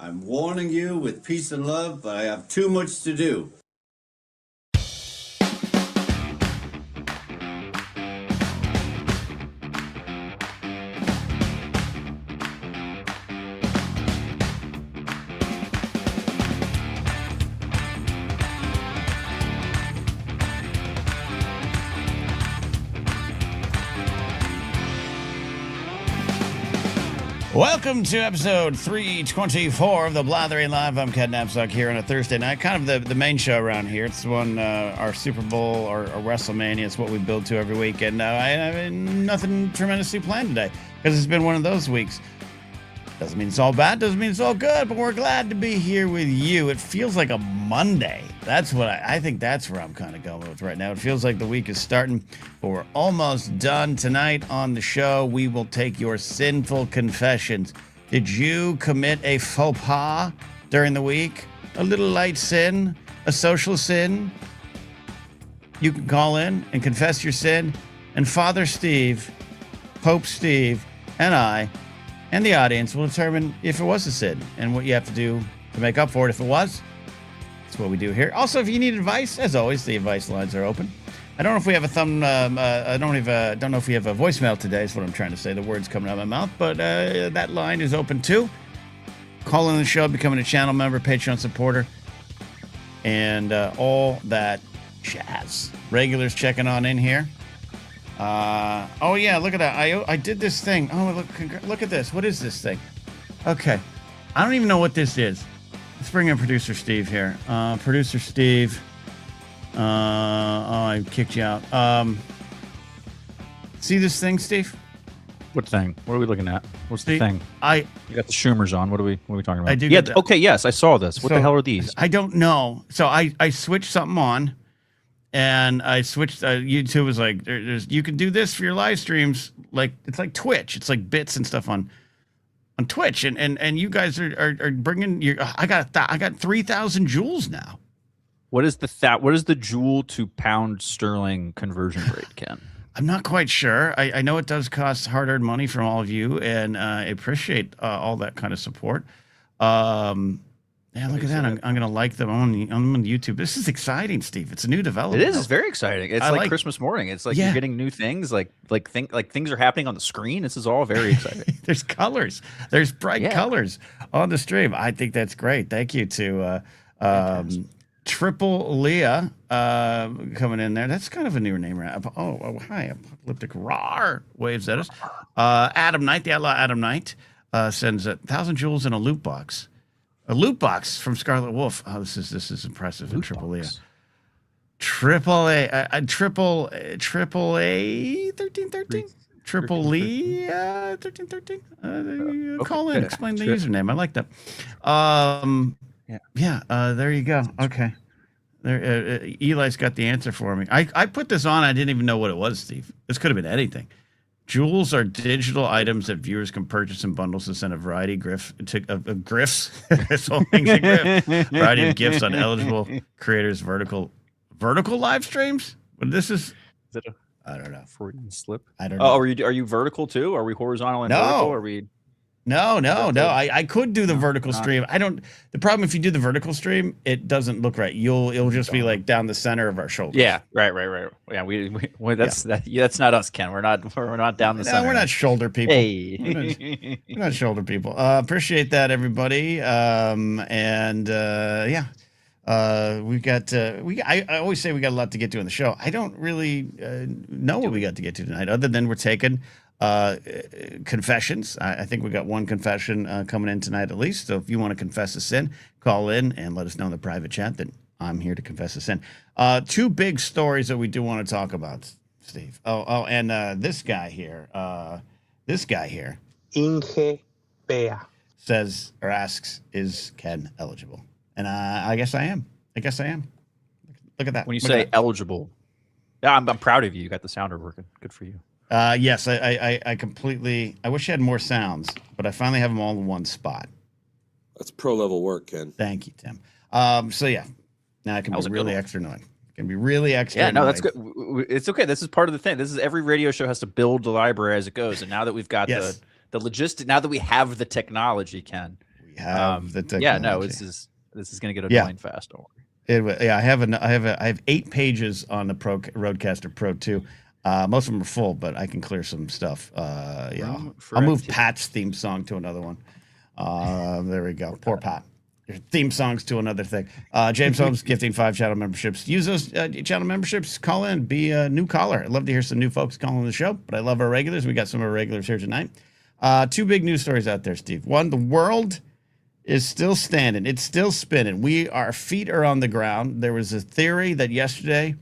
I'm warning you with peace and love, but I have too much to do. Welcome to episode 324 of the Blathering Live. I'm Ken Napzok here on a Thursday night, kind of the main show around here. It's one, our Super Bowl or WrestleMania. It's what we build to every week, and I have nothing tremendously planned today because it's been one of those weeks. Doesn't mean it's all bad, doesn't mean it's all good, but we're glad to be here with you. It feels like a Monday. That's what I think that's where I'm kind of going with right now. It feels like the week is starting, but we're almost done. Tonight on the show, we will take your sinful confessions. Did you commit a faux pas during the week? A little light sin? A social sin? You can call in and confess your sin, and Father Steve, Pope Steve, and I, and the audience will determine if it was a sin and what you have to do to make up for it if it was. That's what we do here. Also, if you need advice, as always, the advice lines are open. I don't know if we have I don't know if we have a voicemail today is what I'm trying to say. The words coming out of my mouth, but that line is open too. Call in the show, becoming a channel member, Patreon supporter, and all that jazz. Regulars checking on in here. Oh yeah, look at that. I did this thing. Oh, look at this. What is this thing? Okay. I don't even know what this is. Let's bring in producer Steve here. Producer Steve. Oh, I kicked you out. See this thing, Steve? What thing? What are we looking at? What's the thing? You got the Shoomers on. What are we talking about? I do. Yeah, okay, yes, I saw this. What the hell are these? I don't know. So I switched something on. And I switched. YouTube was like, you can do this for your live streams. Like it's like Twitch. It's like bits and stuff on Twitch. And you guys are bringing your. I got 3,000 joules now. What is the joule to pound sterling conversion rate, Ken? I'm not quite sure. I know it does cost hard-earned money from all of you, and I appreciate all that kind of support. Yeah, look at that. I'm going to like them on YouTube. This is exciting, Steve. It's a new development. It is. It's very exciting. It's like Christmas morning. It's like you're getting new things. Like things are happening on the screen. This is all very exciting. There's colors. There's bright colors on the stream. I think that's great. Thank you to Triple Leah coming in there. That's kind of a newer name. Oh, hi. Apocalyptic Rar waves at us. Adam Knight, the Outlaw Adam Knight, sends 1,000 joules in a loot box. A loot box from Scarlet Wolf. Oh, this is impressive. And Triple A, Triple A, 1313, Triple E 1313. Call in, explain the username. I like that. There you go. Okay, there. Eli's got the answer for me. I put this on. I didn't even know what it was, Steve. This could have been anything. Joules are digital items that viewers can purchase in bundles to send a variety of gifts. This whole thing's a grift. Variety of gifts on eligible creators' vertical live streams. But this is it I don't know. Freudian slip. I don't know. Oh, are you vertical too? Are we horizontal and vertical? Are we? No. I could do the vertical stream. I don't. The problem if you do the vertical stream, it doesn't look right. It'll just be like down the center of our shoulders. Yeah, right. Yeah, that's not us, Ken. We're not down the center. We're not shoulder people. Hey, we're not shoulder people. Appreciate that, everybody. We've got. I always say we got a lot to get to in the show. I don't really know what we got to get to tonight, other than we're taking confessions. I think we got one confession coming in tonight at least. So if you want to confess a sin, call in and let us know in the private chat that I'm here to confess a sin. Two big stories that we do want to talk about, Steve. And this guy here, Inge Bea says or asks, is Ken eligible? And I guess I am. Look at that. When you say eligible, yeah, I'm proud of you. You got the sounder working. Good for you. Yes, I completely. I wish I had more sounds, but I finally have them all in one spot. That's pro level work, Ken. Thank you, Tim. So yeah, now I can be really extra annoying. Can be really extra. Yeah, no, that's good. It's okay. This is part of the thing. This is every radio show has to build the library as it goes, and now that we've got the logistic, now that we have the technology, Ken, have the technology. Yeah, no, this is going to get annoying fast. Don't worry. I have 8 pages on the Rodecaster Pro 2. Most of them are full, but I can clear some stuff. I'll move Pat's theme song to another one. There we go. Poor Pat. Your theme songs to another thing. James Holmes gifting 5 channel memberships. Use those channel memberships. Call in. Be a new caller. I'd love to hear some new folks calling the show, but I love our regulars. We got some of our regulars here tonight. 2 big news stories out there, Steve. One, the world is still standing. It's still spinning. Our feet are on the ground. There was a theory that yesterday,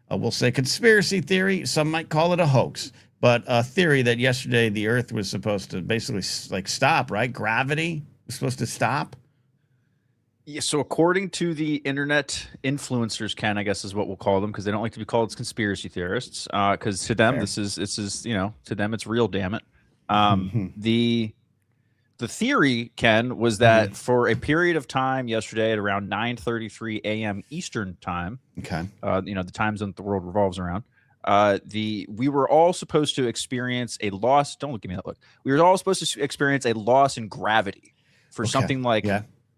we'll say conspiracy theory. Some might call it a hoax, but a theory that yesterday the Earth was supposed to basically stop, right? Gravity was supposed to stop. Yeah, so according to the internet influencers, Ken, I guess is what we'll call them, because they don't like to be called conspiracy theorists. Because to them, this is to them it's real. Damn it. The theory, Ken, was that for a period of time yesterday at around 9:33 a.m. Eastern time. Okay. The time zone that the world revolves around. We were all supposed to experience a loss. Don't look at me that look. We were all supposed to experience a loss in gravity for something like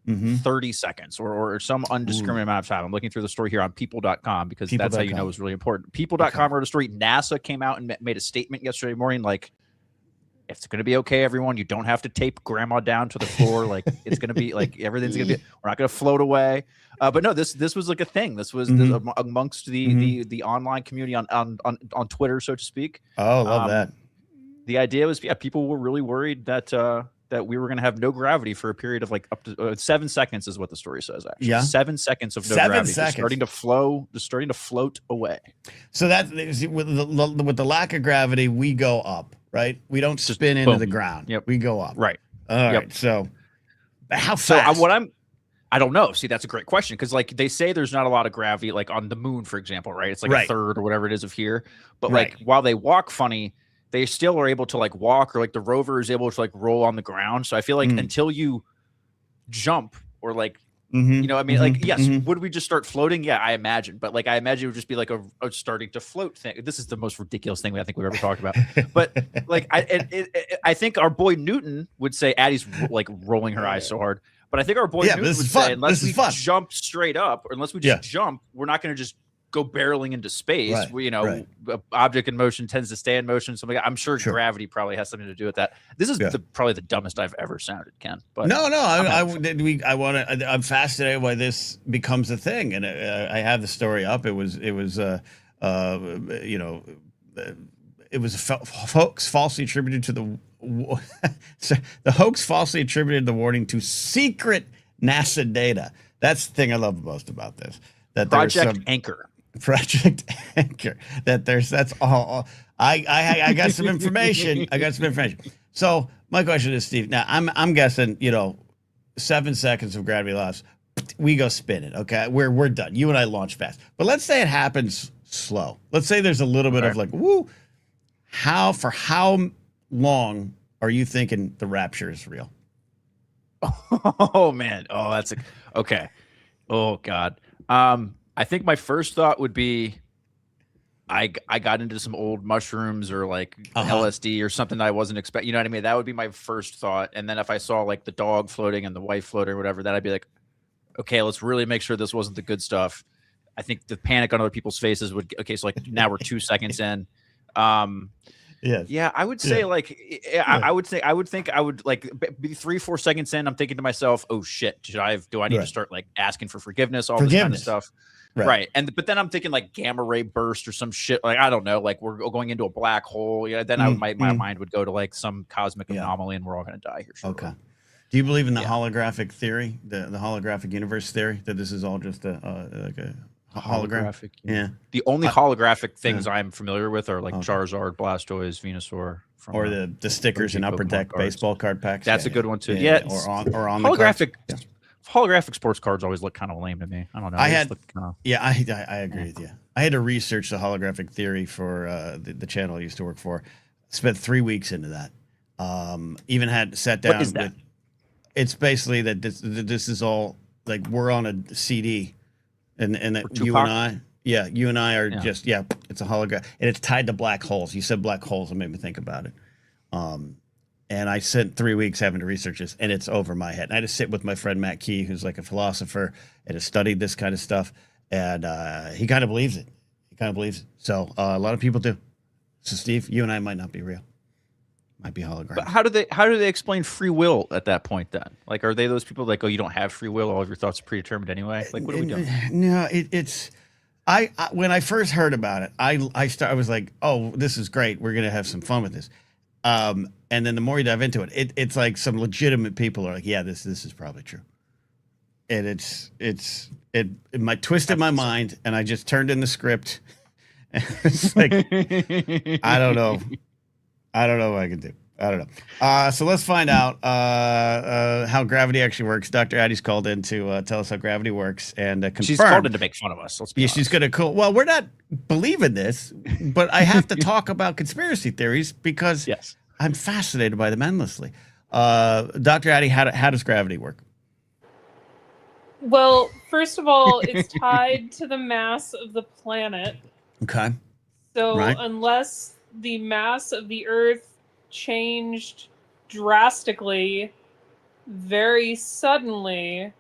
30 seconds or some undiscriminate amount of time. I'm looking through the story here on people.com because that's how you know it's really important. People.com wrote a story. NASA came out and made a statement yesterday morning like, it's going to be okay, everyone. You don't have to tape grandma down to the floor. Like, it's going to be like everything's going to be, we're not going to float away. But no, this was like a thing. This was amongst the online community on Twitter, so to speak. Oh, love that. The idea was, people were really worried that we were going to have no gravity for a period of like up to 7 seconds is what the story says. Actually, 7 seconds of no gravity, just starting to float away. So that with the lack of gravity, we go up. Right, we don't just spin into the ground. Yep, we go up. Right. All right. So, how fast? So I don't know. See, that's a great question because like they say there's not a lot of gravity, like on the moon, for example. Right. It's like a third or whatever it is of here. But like while they walk funny, they still are able to like walk, or like the rover is able to like roll on the ground. So I feel like until you jump or like. Yes. Would we just start floating? Yeah, I imagine. But like, I imagine it would just be like a starting to float thing. This is the most ridiculous thing I think we've ever talked about. But like, I think our boy Newton would say, Addie's like rolling her eyes so hard. But I think our boy Newton would say, unless we jump straight up, or unless we just jump, we're not going to just go barreling into space. Right. Object in motion tends to stay in motion. So I'm sure gravity probably has something to do with that. This is probably the dumbest I've ever sounded, Ken. But I'm fascinated why this becomes a thing, and I have the story up. It was a hoax falsely attributed to the hoax falsely attributed the warning to secret NASA data. That's the thing I love most about this. That Project Anchor. That's all. I got some information. So my question is, Steve, now I'm guessing, 7 seconds of gravity loss, we go spinning. Okay. We're done. You and I launch fast, but let's say it happens slow. Let's say there's a little bit of like, for how long are you thinking the rapture is real? Oh man. Oh, that's okay. Oh God. I think my first thought would be I got into some old mushrooms or like LSD or something that I wasn't expecting. You know what I mean? That would be my first thought. And then if I saw like the dog floating and the wife floating or whatever, then I'd be like, okay, let's really make sure this wasn't the good stuff. I think the panic on other people's faces would. Okay, so like now we're 2 seconds in. Yeah, I would say I would think I would like be 3-4 seconds in. I'm thinking to myself, oh shit, do I need to start like asking for forgiveness, this kind of stuff. Right. But then I'm thinking like gamma ray burst or some shit. Like, I don't know, like we're going into a black hole. Yeah. Then my mind would go to like some cosmic anomaly and we're all going to die here. Shortly. Okay. Do you believe in the holographic theory, the holographic universe theory, that this is all just like a hologram? Yeah. The only holographic things I'm familiar with are like Charizard, Blastoise, Venusaur. Or the stickers in Upper Deck baseball card packs. That's a good one too. Yeah. Or on holographic. Holographic sports cards always look kind of lame to me. I don't know. I agree with you. I had to research the holographic theory for the channel I used to work for. Spent 3 weeks into that. Even had sat down. What is that? It's basically that this is all like we're on a CD, and that you and I are just it's a hologram, and it's tied to black holes. You said black holes, and made me think about it. And I spent 3 weeks having to research this, and it's over my head. And I had to sit with my friend Matt Key, who's like a philosopher and has studied this kind of stuff, and he kind of believes it. He kind of believes it. So a lot of people do. So Steve, you and I might not be real. Might be hologram. But how do they explain free will at that point then? Like, are they those people like, oh, you don't have free will, all of your thoughts are predetermined anyway? Like, what are we doing? No, it's I when I first heard about it, I was like, oh, this is great. We're gonna have some fun with this. And then the more you dive into it, it's like some legitimate people are like, yeah, this is probably true. And it might twisted my mind, and I just turned in the script. And it's like, I don't know what I can do. I don't know. So let's find out how gravity actually works. Dr. Addie's called in to tell us how gravity works and confirm. She's called in to make fun of us. Let's be honest. She's going to call. Well, we're not believing this, but I have to talk about conspiracy theories because I'm fascinated by them endlessly. Dr. Addie, how does gravity work? Well, first of all, it's tied to the mass of the planet. Okay. So unless the mass of the Earth changed drastically, very suddenly,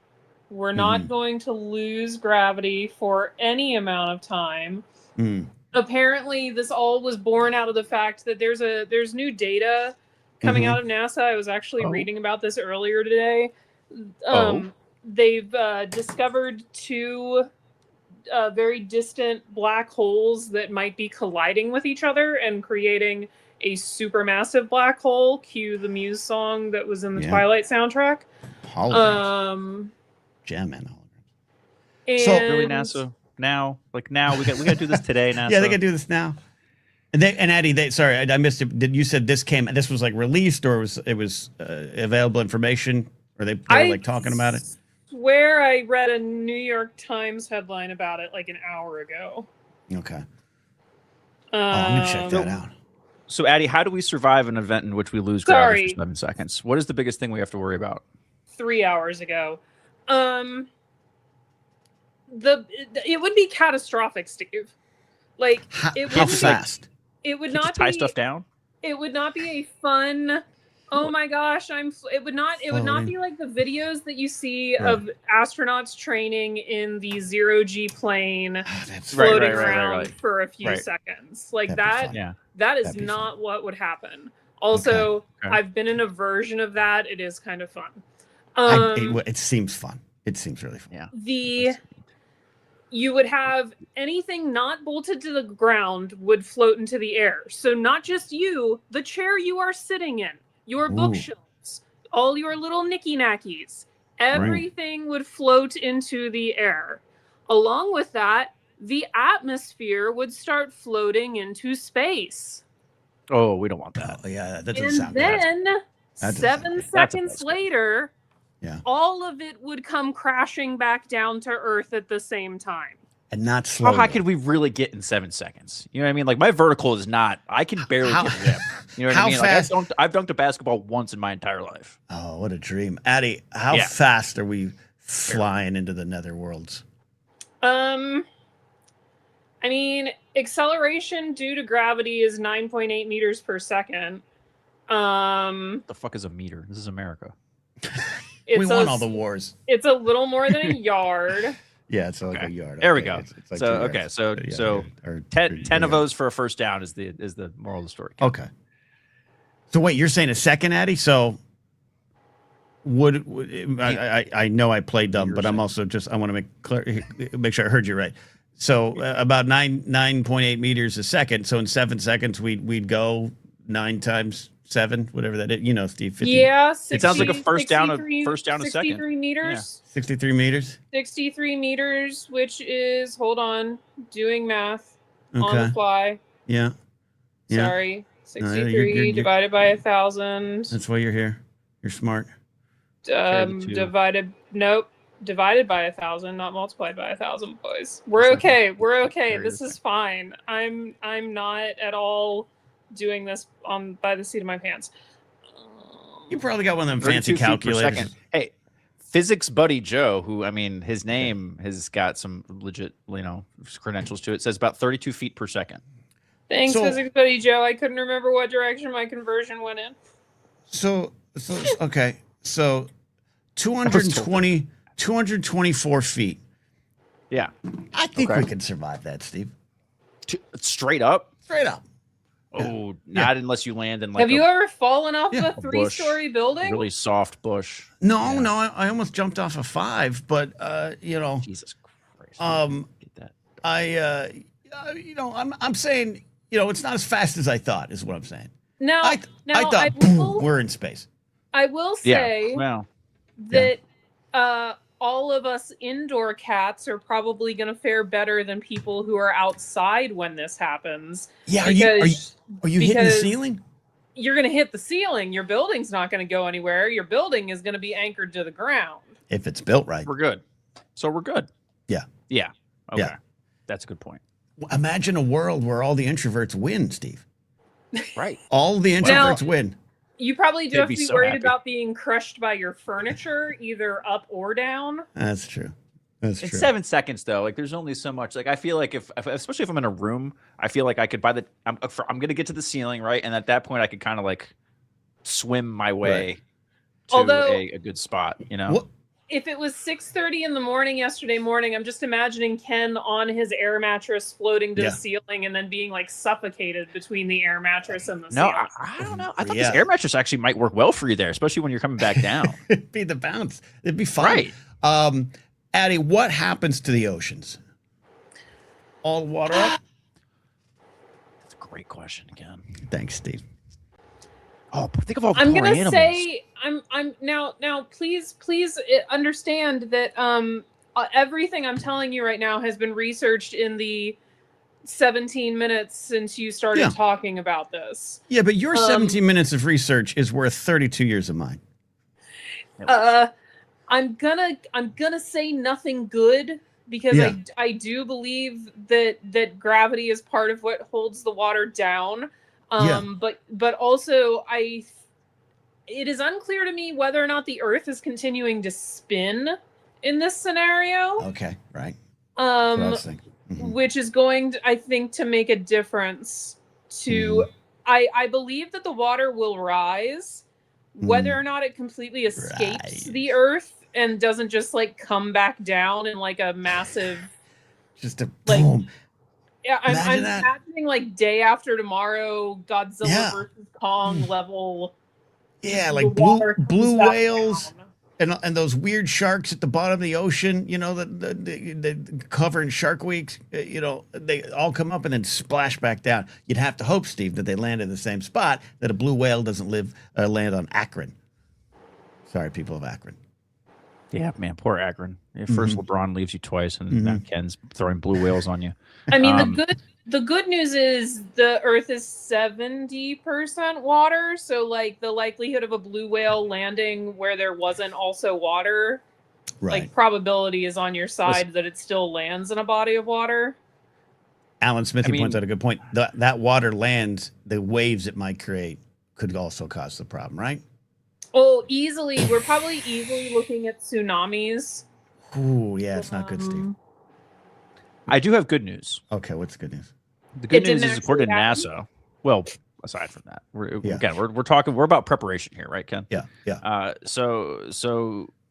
we're not going to lose gravity for any amount of time. Apparently, this all was born out of the fact that there's new data coming out of NASA. I was actually reading about this earlier today. They've discovered two very distant black holes that might be colliding with each other and creating a supermassive black hole. Cue the Muse song that was in the Twilight soundtrack. Holograms. Jam man holograms. So really, NASA now, we got to do this today. NASA. Yeah, they got to do this now. And Addie, sorry, I missed it. You said this was like released, or it was available information, or they were like talking about it? Swear I read a New York Times headline about it like an hour ago. Okay. I'm gonna check that out. So, Addie, how do we survive an event in which we lose gravity for 7 seconds? What is the biggest thing we have to worry about? 3 hours ago. It would be catastrophic, Steve. Like, how fast? It would not tie stuff down. It would not be a fun. Oh my gosh, it would not be like the videos that you see of astronauts training in the 0G plane floating around for a few seconds. Like that is not what would happen. Also, I've been in a version of that. It is kind of fun. It seems fun. It seems really fun. Yeah. You would have anything not bolted to the ground would float into the air. So not just you, the chair you are sitting in, your bookshelves, all your little knicky-knackies, everything would float into the air. Along with that, the atmosphere would start floating into space. Oh, we don't want that. Oh, yeah, that doesn't sound good. And then 7 seconds later, all of it would come crashing back down to Earth at the same time. And not slowly. How high could we really get in 7 seconds? You know what I mean? Like, my vertical is not, I can barely get rim. You know what I mean? Fast? Like, I've dunked a basketball once in my entire life. Oh, what a dream. Addie, how fast are we flying into the netherworlds? I mean, acceleration due to gravity is 9.8 meters per second. What the fuck is a meter? This is America. We won all the wars. It's a little more than a yard. Yeah, it's like a yard. There we go. It's like so 10 of those for a first down is the moral of the story. Okay. So wait, you're saying a second, Addie? So I know I played dumb, but I'm also I want to make sure I heard you right. So about 9.8 meters a second. So in 7 seconds we'd go 9 times 7, whatever that is. You know, Steve. 50. Yeah, 60, it sounds like a first down a second. 63 meters. Yeah. 63 meters. 63 meters, which is doing math on the fly. Yeah. Sorry, 63 divided by 1,000. That's why you're here. You're smart. Divided by 1,000, not multiplied by 1,000, boys. We're okay. We're okay. This is fine. I'm not at all doing this by the seat of my pants. You probably got one of them fancy calculators. Hey, physics buddy Joe, who, I mean, his name has got some legit, credentials to it, says about 32 feet per second. Thanks, physics buddy Joe. I couldn't remember what direction my conversion went in. So okay. So 224 feet. Yeah. I think we can survive that, Steve. Straight up? Straight up. Oh, not unless you land in like Have you ever fallen off Yeah. a 3-story building? really soft bush. No, I almost jumped off a 5, but you know, Jesus Christ. Get that. I'm saying, you know, it's not as fast as I thought, is what I'm saying. Now, I thought, boom, we're in space. I will say that all of us indoor cats are probably going to fare better than people who are outside when this happens. Yeah, are you hitting the ceiling? You're going to hit the ceiling. Your building's not going to go anywhere. Your building is going to be anchored to the ground. If it's built right. We're good. So we're good. Yeah. Yeah. Okay. Yeah. That's a good point. Imagine a world where all the introverts win, Steve. Right. All the introverts win. You probably do They'd have to be be so worried happy. about being crushed by your furniture, either up or down. That's true. That's In true. 7 seconds, though, like there's only so much. Like I feel like if especially if I'm in a room, I feel like I could I'm gonna get to the ceiling, right, and at that point I could kind of like swim my way to a good spot. You know. What? If it was 6:30 in the morning yesterday morning, I'm just imagining Ken on his air mattress floating to the ceiling and then being like suffocated between the air mattress and the ceiling. I don't know. I thought this air mattress actually might work well for you there, especially when you're coming back down. It'd be the bounce. It'd be fun. Right. Addie, what happens to the oceans? All water up? That's a great question again. Thanks, Steve. Oh, think of all the I'm poor gonna animals. say I'm now please understand that everything I'm telling you right now has been researched in the 17 minutes since you started talking about this. Yeah, but your 17 minutes of research is worth 32 years of mine. I'm gonna say nothing good because I do believe that gravity is part of what holds the water down. But also it is unclear to me whether or not the Earth is continuing to spin in this scenario. Okay, right. That's what I was thinking. Which is going to, I think, to make a difference to I believe that the water will rise, whether or not it completely escapes the Earth and doesn't just like come back down in like a massive just a like boom. Yeah, I'm imagining like day after tomorrow, Godzilla versus Kong level. Yeah, like blue whales and those weird sharks at the bottom of the ocean. You know, the cover in Shark Week. You know, they all come up and then splash back down. You'd have to hope, Steve, that they land in the same spot. That a blue whale doesn't land on Akron. Sorry, people of Akron. Yeah, man, poor Akron. First LeBron leaves you twice, and now Ken's throwing blue whales on you. I mean, the good news is the Earth is 70% water, so like the likelihood of a blue whale landing where there wasn't also water, like probability is on your side that it still lands in a body of water. Alan Smithy points out a good point. That water lands, the waves it might create could also cause the problem, right? Oh, easily. We're probably easily looking at tsunamis. Ooh, yeah, it's not good, Steve. I do have good news. Okay, what's the good news? The good news is according to NASA. Well, aside from that, we're talking. We're about preparation here, right, Ken? Yeah. So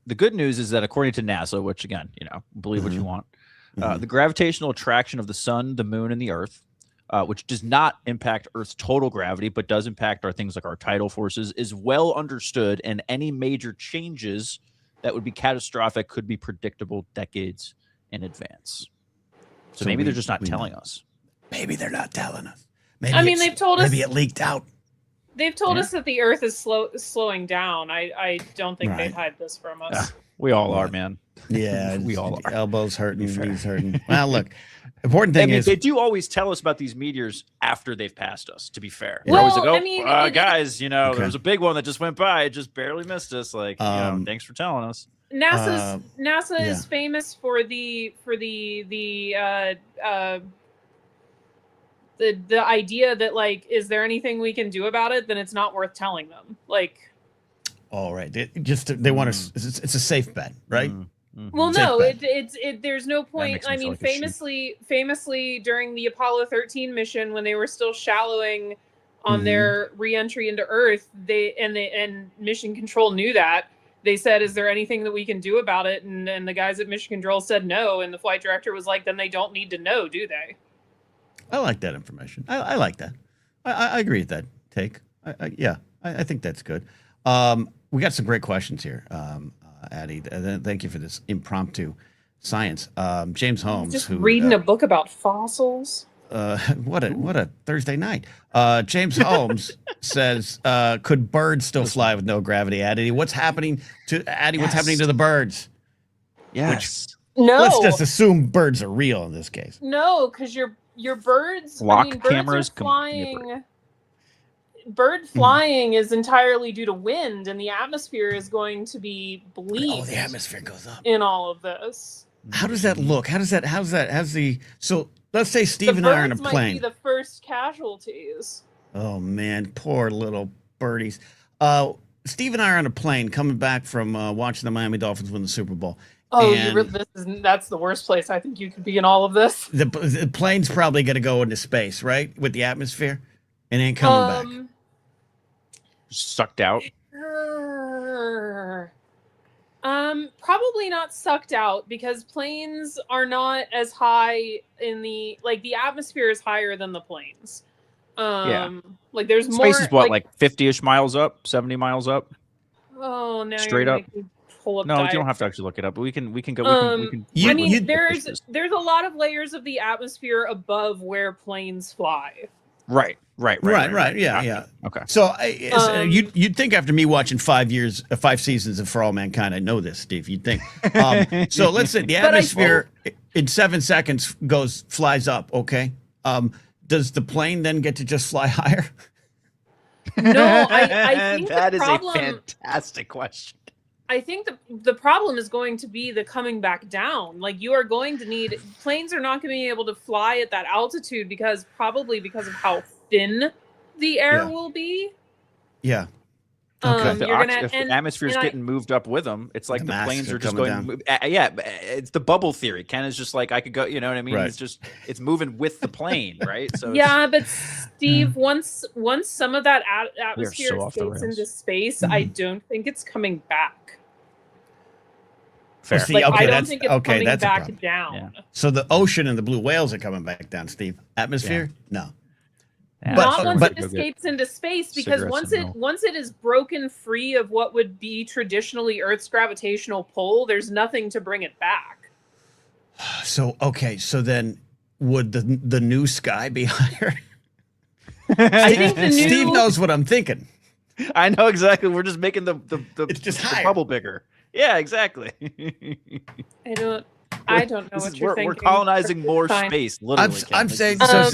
the good news is that according to NASA, which again, you know, believe what you want, the gravitational attraction of the sun, the moon, and the Earth, which does not impact Earth's total gravity, but does impact our things like our tidal forces, is well understood, and any major changes that would be catastrophic could be predictable decades in advance. So maybe they're just not telling us. Maybe they're not telling us. Maybe they've told us. Maybe it leaked out. They've told us that the Earth is slowing down. I don't think they'd hide this from us. We all are, man. Yeah, we all are. Elbows hurting, knees hurting. Well, look, important thing is they do always tell us about these meteors after they've passed us. To be fair, well, always like, guys, you know, there was a big one that just went by. It just barely missed us. Like, you know, thanks for telling us. NASA is famous for the idea that like, is there anything we can do about it? Then it's not worth telling them. Like, all right, they want to. It's a safe bet, right? Well, no, it's there's no point. I mean, famously during the Apollo 13 mission, when they were still shallowing on their re-entry into Earth. And Mission Control knew that. They said, "Is there anything that we can do about it?" And the guys at Mission Control said no. And the flight director was like, "Then they don't need to know, do they?" I like that information. I like that. I agree with that take. I think that's good. We got some great questions here, Addie. Thank you for this impromptu science. James Holmes, just reading a book about fossils. What a Thursday night. James Holmes says, could birds still fly with no gravity, Addie? What's happening to Addie? What's happening to the birds? Yes. No. Let's just assume birds are real in this case. No, because your birds. Lock birds cameras are flying. Bird flying is entirely due to wind, and the atmosphere is going to be bleak. Oh, the atmosphere goes up in all of this. How does that look? How's the so let's say Steve and I are in a birds plane. might be the first casualties. Oh man, poor little birdies. Steve and I are on a plane coming back from watching the Miami Dolphins win the Super Bowl. Oh, and that's the worst place I think you could be in all of this. The plane's probably going to go into space, right, with the atmosphere, and ain't coming back. Sucked out. Probably not sucked out, because planes are not as high in the atmosphere is higher than the planes. Like there's Space more. Space is what, like 50-ish miles up, 70 miles up? Oh, now straight you're up. Pull up No, you don't have to actually look it up, but we can go. I mean, there's a lot of layers of the atmosphere above where planes fly. Right. Yeah. Okay. So you'd think after me watching 5 seasons of For All Mankind, I know this, Steve. You'd think. So let's say the atmosphere in 7 seconds flies up. Okay. Does the plane then get to just fly higher? No, I think that is a fantastic question. I think the problem is going to be the coming back down. Like, you are going to need planes are not going to be able to fly at that altitude because of how thin the air will be. Yeah. Okay. If the atmosphere is getting moved up with them, it's like the planes are just going. It's the bubble theory. Ken is just like, I could go. You know what I mean? Right. It's moving with the plane, right? So yeah, but Steve, once some of that atmosphere escapes into space, I don't think it's coming back. Fair. See, I don't think it's coming back down. Yeah. So the ocean and the blue whales are coming back down, Steve. Atmosphere? No. Yeah, not once it escapes into space, because once it is broken free of what would be traditionally Earth's gravitational pull, there's nothing to bring it back. So then would the new sky be higher? I think Steve knows what I'm thinking. I know exactly. We're just making it's just the bubble bigger. Yeah, exactly. I don't know what you're thinking. We're colonizing more space. Literally, I'm saying so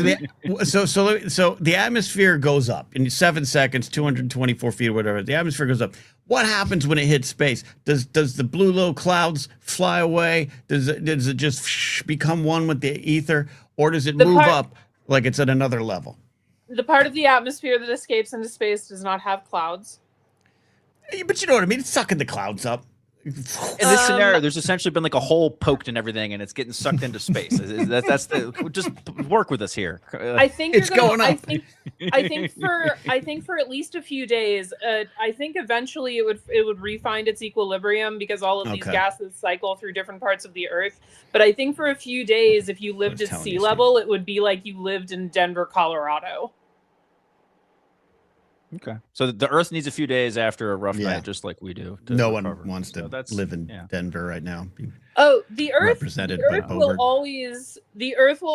the atmosphere goes up in 7 seconds, 224 feet or whatever. The atmosphere goes up. What happens when it hits space? Does the blue low clouds fly away? Does it just become one with the ether, or does it move up like it's at another level? The part of the atmosphere that escapes into space does not have clouds. But you know what I mean? It's sucking the clouds up. In this scenario, there's essentially been like a hole poked in everything, and it's getting sucked into space. That's just work with us here. I think it's going up. I think for at least a few days. I think eventually it would refine its equilibrium, because all of these gases cycle through different parts of the Earth. But I think for a few days, if you lived at sea level, it would be like you lived in Denver, Colorado. Okay, so the Earth needs a few days after a rough night, just like we do. No one wants to live in Denver right now. Oh, the Earth will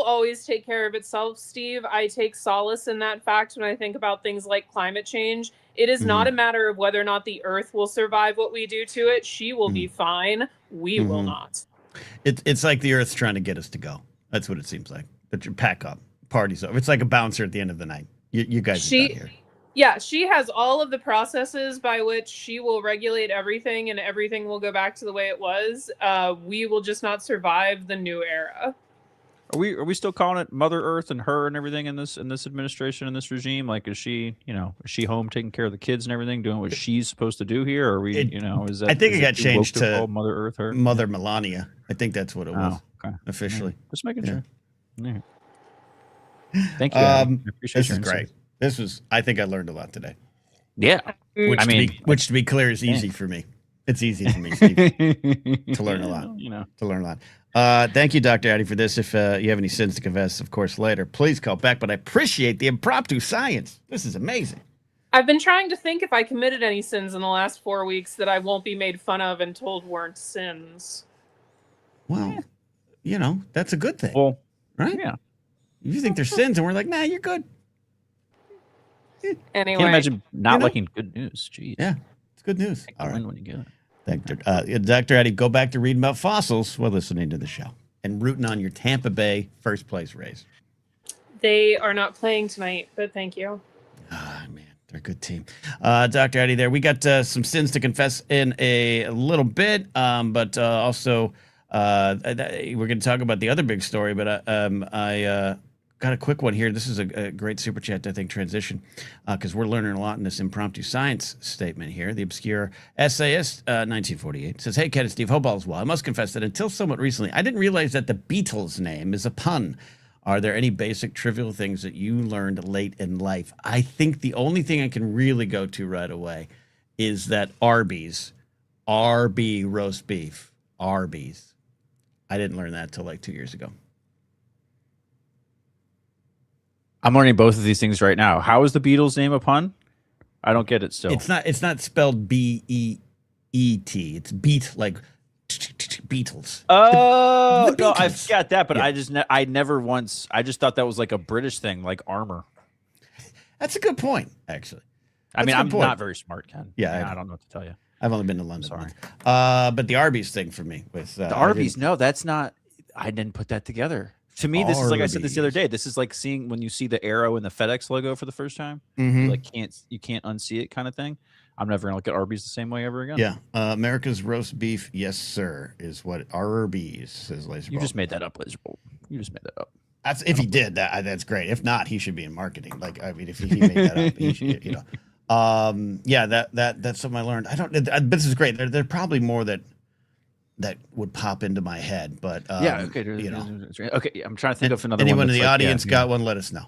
always take care of itself, Steve. I take solace in that fact when I think about things like climate change. It is not a matter of whether or not the Earth will survive what we do to it. She will be fine. We will not. It's like the Earth's trying to get us to go. That's what it seems like. That you pack up, party's over. It's like a bouncer at the end of the night. You guys are out here. Yeah, she has all of the processes by which she will regulate everything, and everything will go back to the way it was. We will just not survive the new era. Are we still calling it Mother Earth and her and everything in this administration, in this regime? Like, is she home taking care of the kids and everything, doing what she's supposed to do here? Or are we, is that? I think it got changed to Mother Earth, her Mother Melania. I think that's what it was. Okay. Officially. Just making sure. Yeah. Thank you. I appreciate this is great. I think I learned a lot today. Yeah. Which to be clear is easy for me. It's easy for me, Steve, to learn a lot. To learn a lot. Thank you, Dr. Addy, for this. If you have any sins to confess, of course, later, please call back. But I appreciate the impromptu science. This is amazing. I've been trying to think if I committed any sins in the last 4 weeks that I won't be made fun of and told weren't sins. Well, that's a good thing. Well, right? Yeah. You think they're sins, and we're like, nah, you're good. Anyway. Can't imagine not liking good news. Jeez. Yeah, it's good news. All right. When you get it. Thank you. Dr. Addy, go back to reading about fossils while listening to the show and rooting on your Tampa Bay first place Rays. They are not playing tonight, but thank you. Ah, man, they're a good team. Dr. Addy there. We got some sins to confess in a little bit, but also we're going to talk about the other big story, but I got a quick one here. This is a great super chat, I think, transition, because we're learning a lot in this impromptu science statement here. The obscure essayist, 1948, says, "Hey, Ken and Steve, hope all is well. I must confess that until somewhat recently, I didn't realize that the Beatles name is a pun. Are there any basic trivial things that you learned late in life?" I think the only thing I can really go to right away is that Arby's, RB roast beef, Arby's. I didn't learn that till like 2 years ago. I'm learning both of these things right now. How is the Beatles name a pun? I don't get it still. It's not spelled BEET. It's beat like Beatles. Oh, the no, I Beatles. got that, but Yeah. I never once. I just thought that was like a British thing, like armor. That's a good point, actually. I mean, That's a I'm good point. not very smart, Ken. Yeah, I don't know what to tell you. I've only been to London. Sorry. Once. But the Arby's thing for me with The Arby's, no, that's not. I didn't put that together. To me, this is like I said this the other day. This is like seeing when you see the arrow in the FedEx logo for the first time. Mhm. You can't unsee it kind of thing. I'm never gonna look at Arby's the same way ever again. Yeah, America's roast beef, yes sir, is what Arby's says. Laser You just made that up, Laser Bolt. You just made that up. That's if he did that. That's great. If not, he should be in marketing. Like, I mean, if he made that up, he should, Yeah, that's something I learned. I don't. This is great. There are probably more that would pop into my head, but Yeah. Okay. Okay. Yeah, I'm trying to think of another. anyone one in the that's audience got one? Let us know.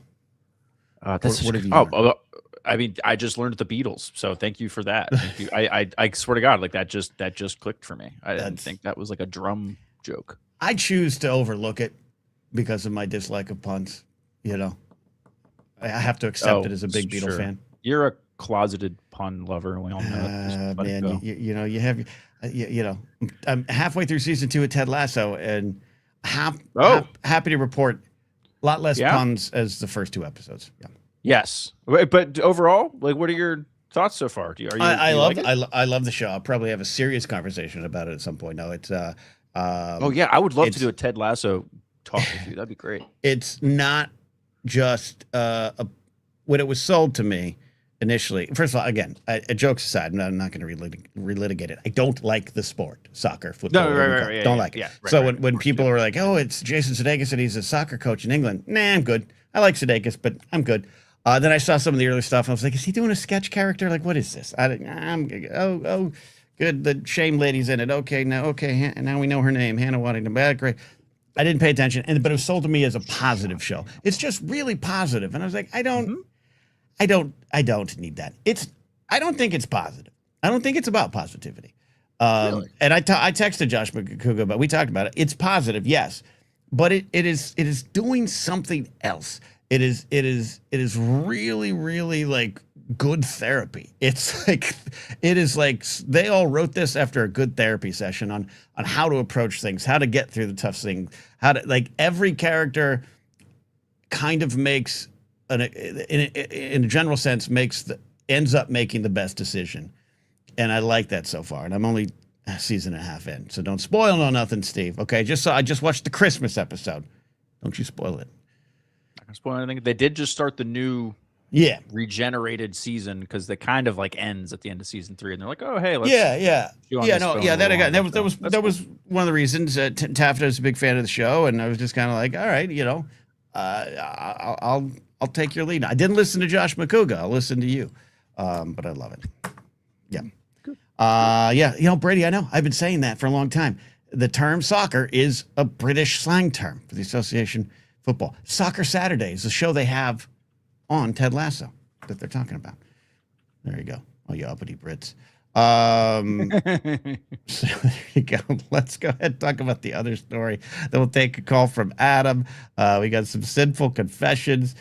What have you learned? I mean, I just learned the Beatles, so thank you for that. Thank you. I swear to God, like that just clicked for me. I didn't think that was like a drum joke. I choose to overlook it because of my dislike of puns. I have to accept it as a big Beatle fan. You're a closeted pun lover, and we all know it. Man, you have, I'm halfway through season 2 of Ted Lasso, and happy to report a lot less puns as the first 2 episodes. Yeah. Yes, but overall, like, what are your thoughts so far? I love the show. I'll probably have a serious conversation about it at some point. No, it's I would love to do a Ted Lasso talk with you. That'd be great. It's not just when it was sold to me initially. First of all, again, jokes aside, I'm not going to relitigate it. I don't like the sport, soccer, football. No, right, don't like it. So when people are like, "Oh, it's Jason Sudeikis and he's a soccer coach in England," nah, I'm good. I like Sudeikis, but I'm good. Then I saw some of the early stuff, and I was like, "Is he doing a sketch character? Like, what is this?" I'm good. The shame lady's in it. Okay, now we know her name, Hannah Waddington. Great. I didn't pay attention, but it was sold to me as a positive show. It's just really positive, and I was like, I don't need that. I don't think it's positive. I don't think it's about positivity. Really? And I texted Josh McCouga, but we talked about it. It's positive, yes, but it is doing something else. It is really, really like good therapy. It is like they all wrote this after a good therapy session on how to approach things, how to get through the tough things, how to, like, every character kind of makes in a general sense ends up making the best decision. And I like that so far. And I'm only a season and a half in, so don't spoil nothing, Steve. Okay, I just watched the Christmas episode. Don't you spoil it. Not gonna spoil anything. They did just start the new regenerated season, because they kind of like ends at the end of season 3, and they're like, "Oh, hey, let's that was one of the reasons. Taffeta is a big fan of the show, and I was just kind of like, all right, I'll take your lead. I didn't listen to Josh McCouga. I'll listen to you, but I love it. Yeah. Brady, I know I've been saying that for a long time. The term soccer is a British slang term for the association football. Soccer Saturday is the show they have on Ted Lasso. that they're talking about. There you go. Oh, you uppity Brits. So there you go. Let's go ahead and talk about the other story. Then we'll take a call from Adam. We got some sinful confessions.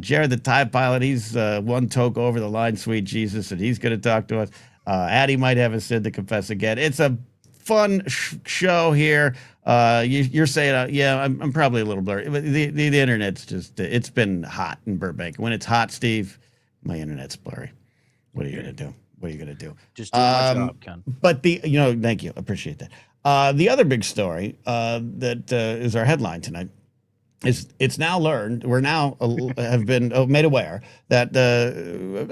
Jared, the TIE pilot, he's one toke over the line, sweet Jesus, and he's going to talk to us. Addie might have a sin to confess again. It's a fun show here. You're saying, yeah, I'm probably a little blurry. But the internet's just, it's been hot in Burbank. When it's hot, Steve, my internet's blurry. What are you going to do? What are you going to do? Just do my job, Ken. But thank you. Appreciate that. The other big story that is our headline tonight is it's now learned, we're now have been made aware that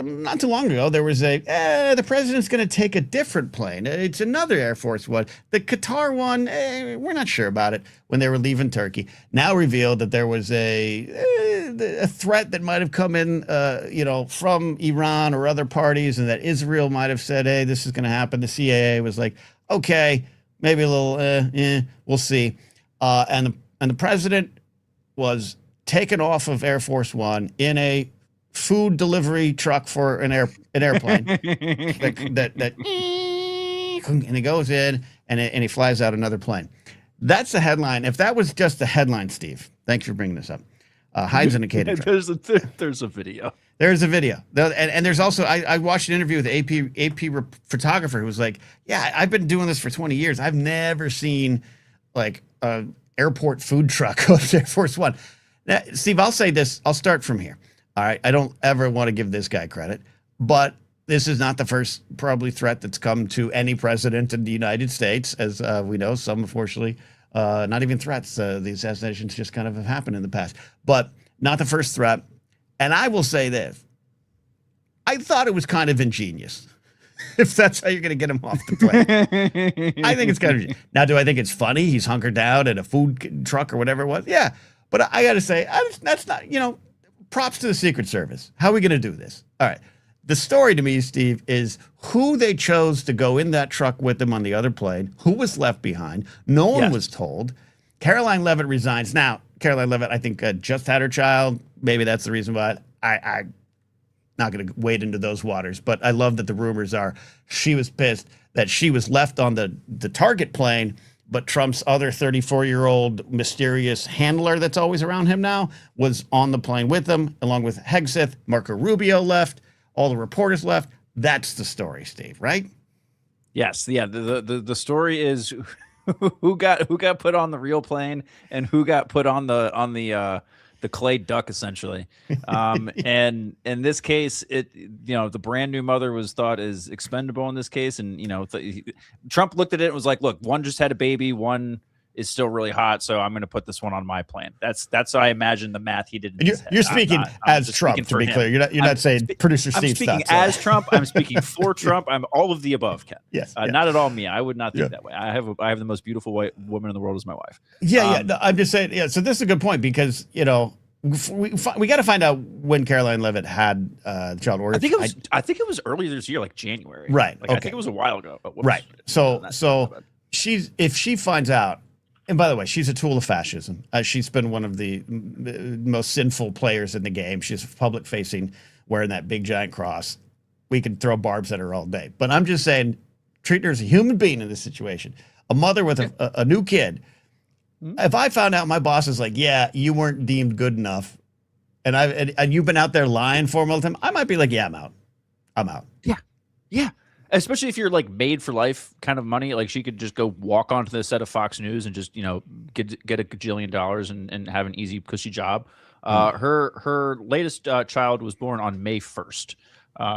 not too long ago, there was the president's going to take a different plane. It's another Air Force One. The Qatar one, we're not sure about it when they were leaving Turkey. Now revealed that there was a threat that might have come in, from Iran or other parties, and that Israel might have said, hey, this is going to happen. The CAA was like, okay, maybe a little, we'll see. And the president was taken off of Air Force One in a food delivery truck for an airplane and he goes in and he flies out another plane. That's the headline. If that was just the headline, Steve, thanks for bringing this up. Hides in a catered truck. There's a video. There's a video. And there's also, I watched an interview with an AP photographer who was like, yeah, I've been doing this for 20 years. I've never seen like a airport food truck of Air Force One. Now, Steve, I'll say this. I'll start from here. All right. I don't ever want to give this guy credit, but this is not the first probably threat that's come to any president in the United States. As we know, some unfortunately, not even threats. The assassinations just kind of have happened in the past, but not the first threat. And I will say this. I thought it was kind of ingenious. If that's how you're going to get him off the plane. I think it's kind of ingenious. Now, do I think it's funny? He's hunkered down in a food truck or whatever it was. Yeah. But I got to say, that's not, props to the Secret Service. How are we going to do this? All right. The story to me, Steve, is who they chose to go in that truck with them on the other plane, who was left behind. No one was told. Caroline Leavitt resigns. Now, Caroline Leavitt, I think, just had her child. Maybe that's the reason why. I'm not going to wade into those waters, but I love that the rumors are she was pissed that she was left on the target plane, but Trump's other 34-year-old mysterious handler that's always around him now was on the plane with them, along with Hegseth. Marco Rubio left. All the reporters left. That's the story, Steve, right? Yes. Yeah. The story is who got put on the real plane and who got put on the clay duck, essentially. And in this case, the brand new mother was thought as expendable in this case. And, Trump looked at it and was like, look, one just had a baby, one is still really hot, so I'm going to put this one on my plane. That's how I imagine the math he did. You're speaking as Trump, to be clear. You're not saying producer Steve. I'm speaking as Trump. I'm speaking for Trump. I'm all of the above, Ken. Yes. Not at all me. I would not think that way. I have the most beautiful white woman in the world as my wife. Yeah. No, I'm just saying. Yeah. So this is a good point because we got to find out when Caroline Leavitt had the child. Or I think it was earlier this year, like January. Right. I think it was a while ago. But right. So if she finds out. And by the way, she's a tool of fascism. She's been one of the most sinful players in the game. She's public facing, wearing that big giant cross. We could throw barbs at her all day. But I'm just saying, treat her as a human being in this situation. A mother with a new kid. If I found out my boss is like, yeah, you weren't deemed good enough, and you've been out there lying for him all the time, I might be like, yeah, I'm out. Yeah. Especially if you're like made for life kind of money, like she could just go walk onto the set of Fox News and just, get $1 gajillion and have an easy cushy job. Her latest child was born on May 1st.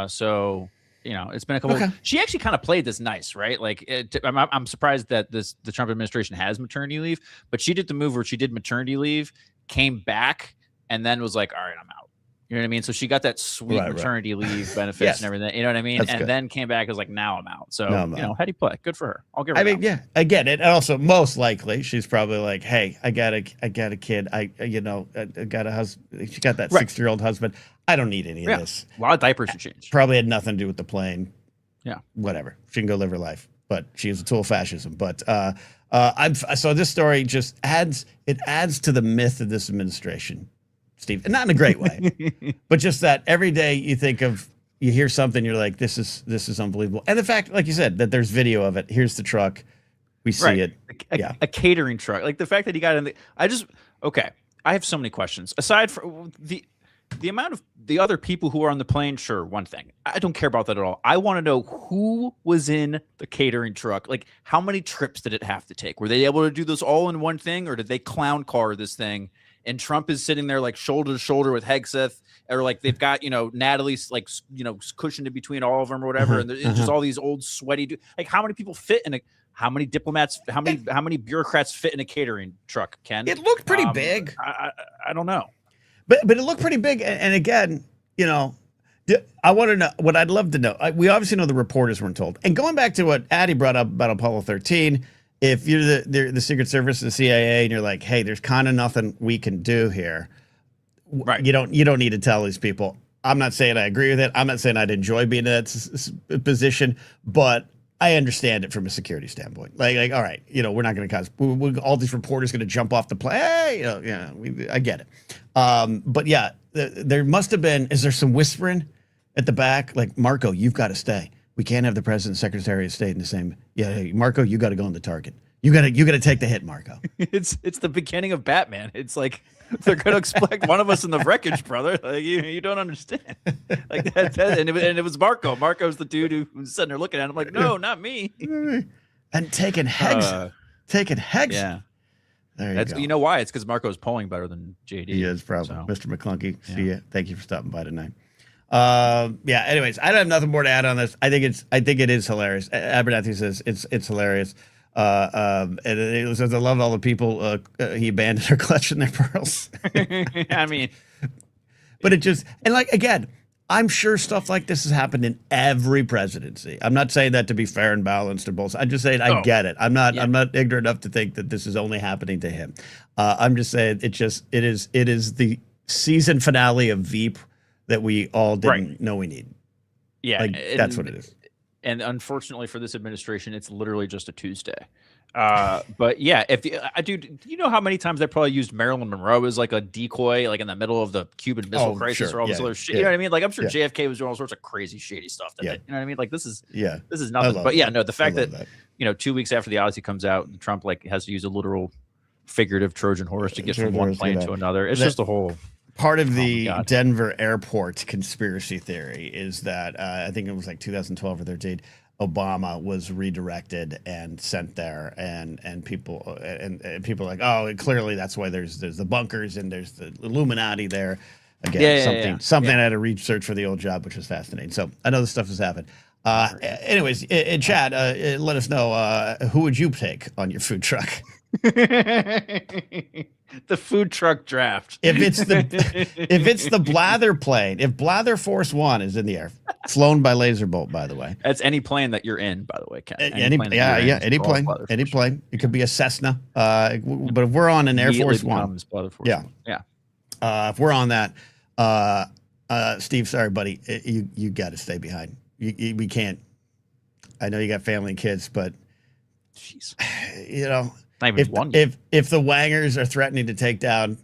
So, it's been a couple. Okay. She actually kind of played this nice, right? Like I'm surprised that the Trump administration has maternity leave, but she did the move where she did maternity leave, came back, and then was like, all right, I'm out. You know what I mean? So she got that sweet maternity leave benefits and everything. You know what I mean? And then came back and was like, now I'm out. So, how do you play? Good for her. I'll give her. I get it. And also, most likely, she's probably like, hey, I got a kid. I got a husband. She got that 6-year-old husband. I don't need any of this. A lot of diapers to change. Probably had nothing to do with the plane. Yeah. Whatever. She can go live her life. But she is a tool of fascism. But so this story just adds to the myth of this administration. Steve, and not in a great way, but just that every day you hear something, you're like, this is unbelievable. And the fact, like you said, that there's video of it. Here's the truck. We see it. A catering truck. Like the fact that he got in okay. I have so many questions. Aside from the amount of the other people who are on the plane, sure, one thing. I don't care about that at all. I want to know who was in the catering truck. Like, how many trips did it have to take? Were they able to do this all in one thing, or did they clown car this thing? And Trump is sitting there like shoulder to shoulder with Hegseth, or like they've got, Natalie's like, cushioned in between all of them or whatever. And it's just all these old sweaty, like how many people fit in how many diplomats, how many bureaucrats fit in a catering truck, Ken? It looked pretty big. I don't know. But it looked pretty big. And again, I want to know what I'd love to know. We obviously know the reporters weren't told. And going back to what Addie brought up about Apollo 13, if you're the Secret Service, the CIA, and you're like, hey, there's kind of nothing we can do here. Right. You don't need to tell these people. I'm not saying I agree with it. I'm not saying I'd enjoy being in that position, but I understand it from a security standpoint. Like, all right, we're not going to cause all these reporters going to jump off the plane. Hey, I get it. But yeah, there must have been. Is there some whispering at the back? Like, Marco, you've got to stay. We can't have the president and secretary of state in the same. Yeah, hey, Marco, you got to go on the target. You got to take the hit, Marco. It's the beginning of Batman. It's like they're going to expect one of us in the wreckage, brother. Like you don't understand. Like that and it was Marco. Marco's the dude who was sitting there looking at him like, no, not me. And taking Hegs. Yeah. There you go. You know why? It's because Marco's polling better than JD. He is probably. So. Mr. McClunky. Yeah. See ya. Thank you for stopping by tonight. Anyways, I don't have nothing more to add on this. I think it is hilarious. Abernathy says it's hilarious. And it says, I love all the people he abandoned her clutching their pearls. I mean, but it just, and like, again, I'm sure stuff like this has happened in every presidency. I'm not saying that to be fair and balanced or both. I'm just saying I get it. I'm not ignorant enough to think that this is only happening to him. I'm just saying it is the season finale of Veep that we all didn't know we need. Yeah, that's what it is. And unfortunately for this administration, it's literally just a Tuesday. But yeah, dude, you know how many times they probably used Marilyn Monroe as like a decoy, like in the middle of the Cuban Missile Crisis or all this other shit. You know what I mean? Like I'm sure JFK was doing all sorts of crazy, shady stuff. You know what I mean? Like this is nothing. But yeah, no, the fact that 2 weeks after the Odyssey comes out, Trump like has to use a literal, figurative Trojan horse to get from one plane to another. It's just a whole. Part of the Denver airport conspiracy theory is that I think it was like 2012 or 13, Obama was redirected and sent there, and people and people are like, oh, clearly that's why there's the bunkers and there's the Illuminati there. Again, something I had to research for the old job, which was fascinating. So I know this stuff has happened. Anyways, in chat, let us know who would you take on your food truck. The food truck draft. If it's the Blather plane, if Blather Force 1 is in the air, flown by laser bolt, by the way. That's any plane that you're in, by the way, Ken. Any plane. It could be a Cessna. But if we're on an Air Force One, if we're on that, Steve, sorry, buddy, you got to stay behind. We can't. I know you got family and kids, but jeez, if the Wangers are threatening to take down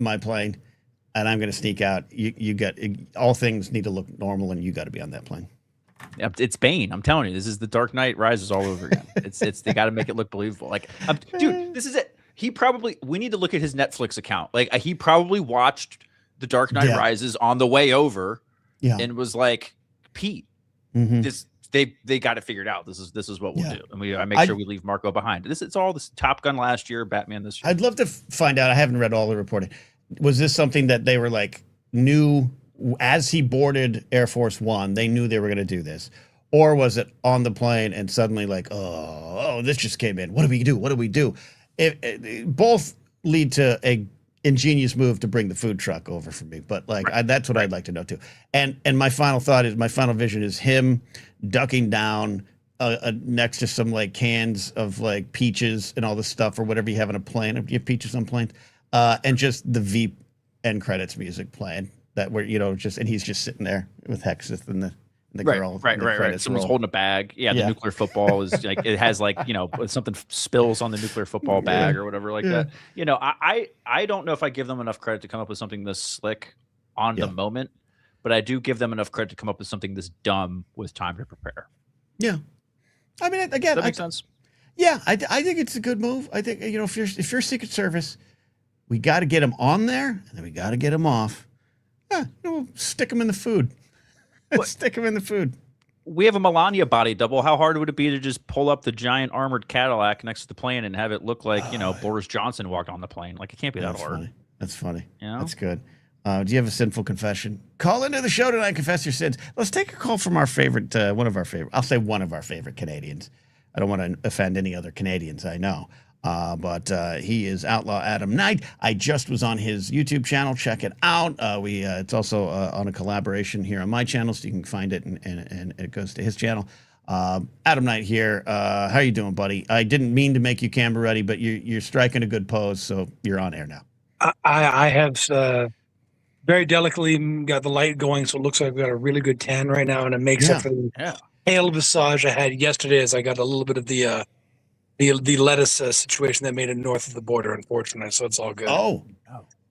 my plane, and I'm going to sneak out, you got all things need to look normal, and you got to be on that plane. It's Bane. I'm telling you, this is the Dark Knight Rises all over again. It's they got to make it look believable. Like, dude, this is it. We need to look at his Netflix account. Like, he probably watched the Dark Knight Rises on the way over, and was like, Pete, they got it figured out. This is what we'll do, and I make sure we leave Marco behind. It's all this Top Gun last year, Batman this year. I'd love to find out. I haven't read all the reporting. Was this something that they were like knew as he boarded Air Force One? They knew they were going to do this, or was it on the plane and suddenly like, oh, this just came in. What do we do? What do we do? Both lead to a ingenious move to bring the food truck over for me, but like that's what I'd like to know too. And my final vision is him ducking down next to some like cans of like peaches and all this stuff or whatever you have on a plane. You have peaches on planes, and just the Veep end credits music playing that where and he's just sitting there with Hexeth The right, girl, right, the right, right. credits Someone's roll. holding a bag. Yeah, the nuclear football is like it has like something spills on the nuclear football bag or whatever like that. I don't know if I give them enough credit to come up with something this slick on the moment, but I do give them enough credit to come up with something this dumb with time to prepare. Yeah, I mean, again, that makes sense. Yeah, I think it's a good move. I think if you're Secret Service, we got to get them on there, and then we got to get them off. Stick them in the food. Stick them in the food. We have a Melania body double. How hard would it be to just pull up the giant armored Cadillac next to the plane and have it look like, Boris Johnson walked on the plane? Like, it can't be that hard. Funny. That's funny. You know? That's good. Do you have a sinful confession? Call into the show tonight, confess your sins. Let's take a call from our favorite, one of our favorite Canadians. I don't want to offend any other Canadians I know. But he is Outlaw Adam Knight. I just was on his YouTube channel. Check it out. It's also on a collaboration here on my channel, so you can find it, and it goes to his channel. Adam Knight here. How you doing, buddy? I didn't mean to make you camera ready, but you're striking a good pose, so you're on air now. I have very delicately got the light going, so it looks like we've got a really good tan right now, and it makes up for the hail massage I had yesterday as I got a little bit of the lettuce situation that made it north of the border, unfortunately. So it's all good. Oh,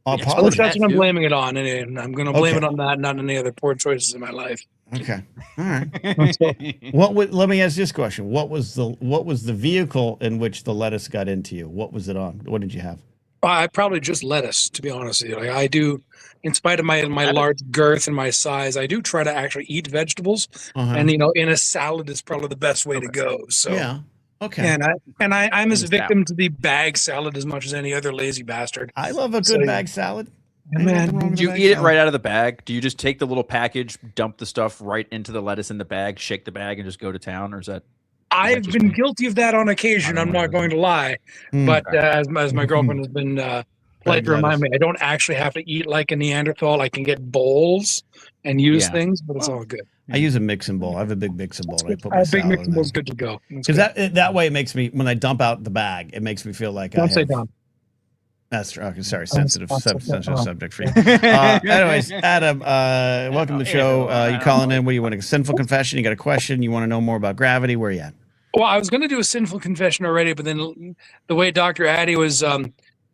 that's what I'm blaming it on, and I'm going to blame it on that, not any other poor choices in my life. Okay, all right. Let me ask this question: What was the vehicle in which the lettuce got into you? What was it on? What did you have? I probably just lettuce, to be honest with you. Like, I do, in spite of my large girth and my size, I do try to actually eat vegetables, and in a salad is probably the best way to go. So yeah. Okay. And I'm as a victim to the bag salad as much as any other lazy bastard. I love a good bag salad. Man, do you eat it right out of the bag? Do you just take the little package, dump the stuff right into the lettuce in the bag, shake the bag, and just go to town? Or is that? I've been guilty of that on occasion. I'm not going to lie, but as my girlfriend has been polite to remind me, I don't actually have to eat like a Neanderthal. I can get bowls and use things, but it's all good. I use a mixing bowl. I have a big mixing bowl. I put my a big salad mixing bowl is good to go. Because that way it makes me, when I dump out the bag, it makes me feel like don't say dump. That's okay. Sorry, sensitive subject for you. Anyways, Adam, welcome to the show. You calling in? What do you want? A sinful confession? You got a question? You want to know more about gravity? Where are you at? Well, I was going to do a sinful confession already, but then the way Dr. Addy was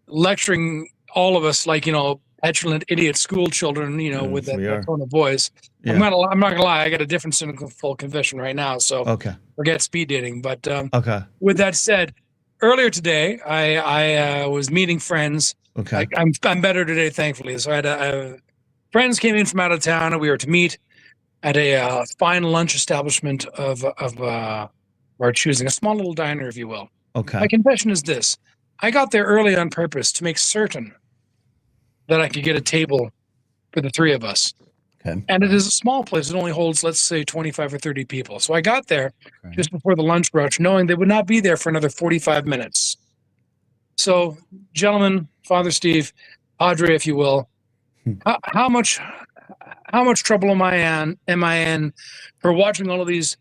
lecturing all of us, like petulant idiot school children, with that tone of voice. Yeah. I'm not gonna lie. I got a different sinful confession right now. So forget speed dating. But with that said, earlier today, I was meeting friends. Okay. I'm better today, thankfully. So I had friends came in from out of town, and we were to meet at a fine lunch establishment of our choosing, a small little diner, if you will. Okay. My confession is this: I got there early on purpose to make certain that I could get a table for the three of us. Okay. And it is a small place. It only holds, let's say, 25 or 30 people. So I got there just before the lunch rush, knowing they would not be there for another 45 minutes. So, gentlemen, Father Steve, Padre, if you will, how much trouble am I in for watching all of these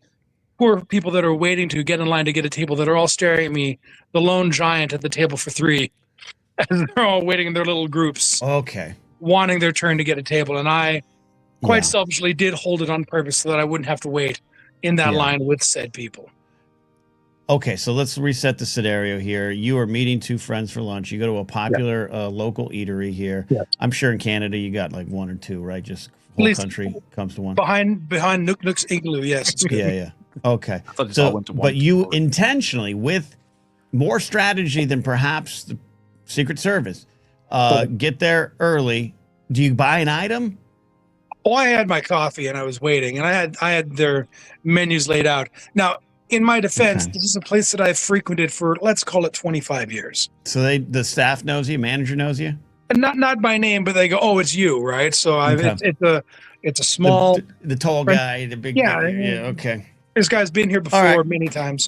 poor people that are waiting to get in line to get a table that are all staring at me, the lone giant at the table for three, as they're all waiting in their little groups. Okay. Wanting their turn to get a table. And I quite selfishly did hold it on purpose so that I wouldn't have to wait in that line with said people. Okay, so let's reset the scenario here. You are meeting two friends for lunch. You go to a popular local eatery here. Yeah. I'm sure in Canada you got like one or two, right? Just whole country comes to one. Behind Nook Nook's igloo, yes. Yeah. Okay. So, but you intentionally, with more strategy than perhaps the Secret Service, get there early. Do you buy an item? Oh, I had my coffee and I was waiting, and I had their menus laid out. Now, in my defense, this is a place that I've frequented for, let's call it 25 years. So the staff knows you, manager knows you? And not by name, but they go, "Oh, it's you," right? So it's a small, the tall guy, the big guy. Yeah, okay. This guy's been here before many times.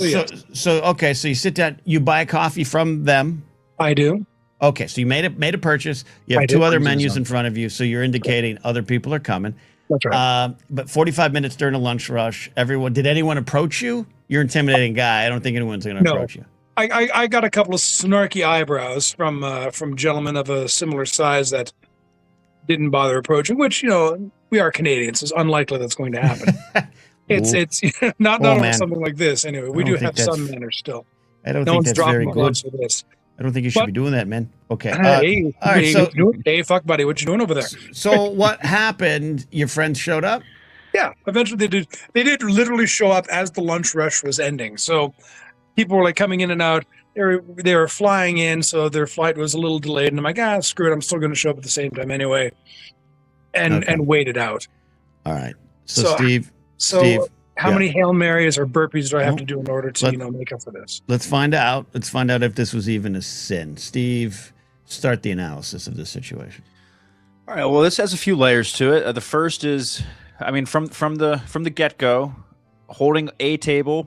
So okay, so you sit down, you buy coffee from them. I do. Okay, so you made a purchase. You have two other menus in front of you, so you're indicating other people are coming. That's right. But 45 minutes during a lunch rush, did anyone approach you? You're an intimidating guy. I don't think anyone's going to approach you. I got a couple of snarky eyebrows from gentlemen of a similar size that didn't bother approaching, which, we are Canadians. It's unlikely that's going to happen. It's not over something like this. Anyway, we do have some manners still. I don't No think one's that's dropping very good. gloves for this. I don't think you should be doing that, man. Okay. All right. So, hey, fuck, buddy, what you doing over there? So what happened? Your friends showed up? Yeah, eventually they did. They did literally show up as the lunch rush was ending. So people were like coming in and out. They were flying in, so their flight was a little delayed. And I'm like, screw it, I'm still going to show up at the same time anyway, and wait it out. All right. So Steve. How many Hail Marys or burpees do I have to do in order to make up for this? Let's find out. Let's find out if this was even a sin. Steve, start the analysis of this situation. All right. Well, this has a few layers to it. The first is, I mean, from the get-go, holding a table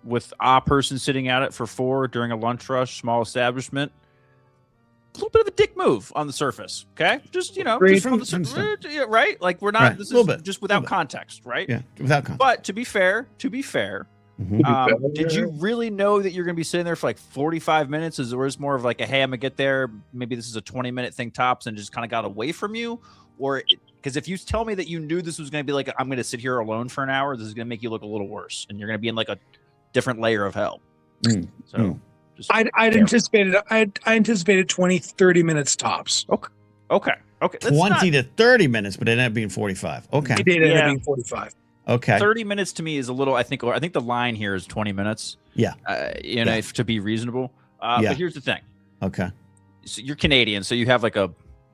with a person sitting at it for 4 during a lunch rush, small establishment. A little bit of a dick move on the surface, okay? Just, just from the surface, right? Like, we're not, this is just without context, right? Yeah, without context. But to be fair, did you really know that you're going to be sitting there for like 45 minutes? Or is more of like hey, I'm going to get there, maybe this is a 20-minute thing tops, and just kind of got away from you? Or, because if you tell me that you knew this was going to be like, I'm going to sit here alone for an hour, this is going to make you look a little worse, and you're going to be in like a different layer of hell. I anticipated 20, 30 minutes tops. Okay. 20 to 30 minutes, but it ended up being 45. Okay. It ended up being 45. Okay. 30 minutes to me is a little, I think the line here is 20 minutes. Yeah. To be reasonable. But here's the thing. Okay. So you're Canadian, so you have like a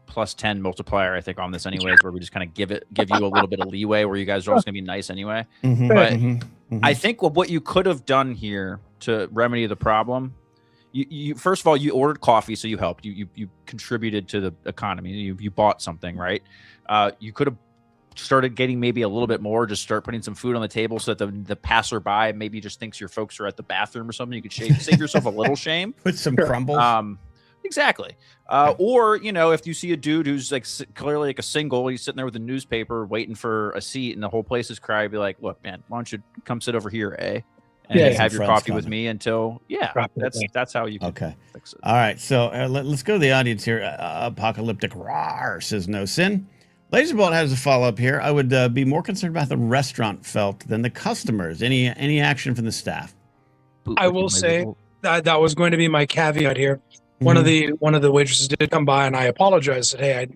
plus 10 multiplier, I think, on this anyways, where we just kind of give you a little bit of leeway where you guys are always going to be nice anyway. But I think what you could have done here to remedy the problem, you first of all, you ordered coffee, so you helped. You contributed to the economy. You bought something, right? You could have started getting maybe a little bit more. Just start putting some food on the table so that the passerby maybe just thinks your folks are at the bathroom or something. You could save yourself a little shame. Put some crumbles. Exactly. Or, if you see a dude who's like clearly like a single, he's sitting there with a newspaper waiting for a seat and the whole place is crowded, be like, look, man, why don't you come sit over here, eh? And have your coffee with me until, that's how you can fix it. All right. So let's go to the audience here. Apocalyptic Rawr says no sin. Laserbolt has a follow-up here. I would be more concerned about the restaurant felt than the customers. Any action from the staff? I will say that was going to be my caveat here. One of the waitresses did come by and I apologized. Said, hey,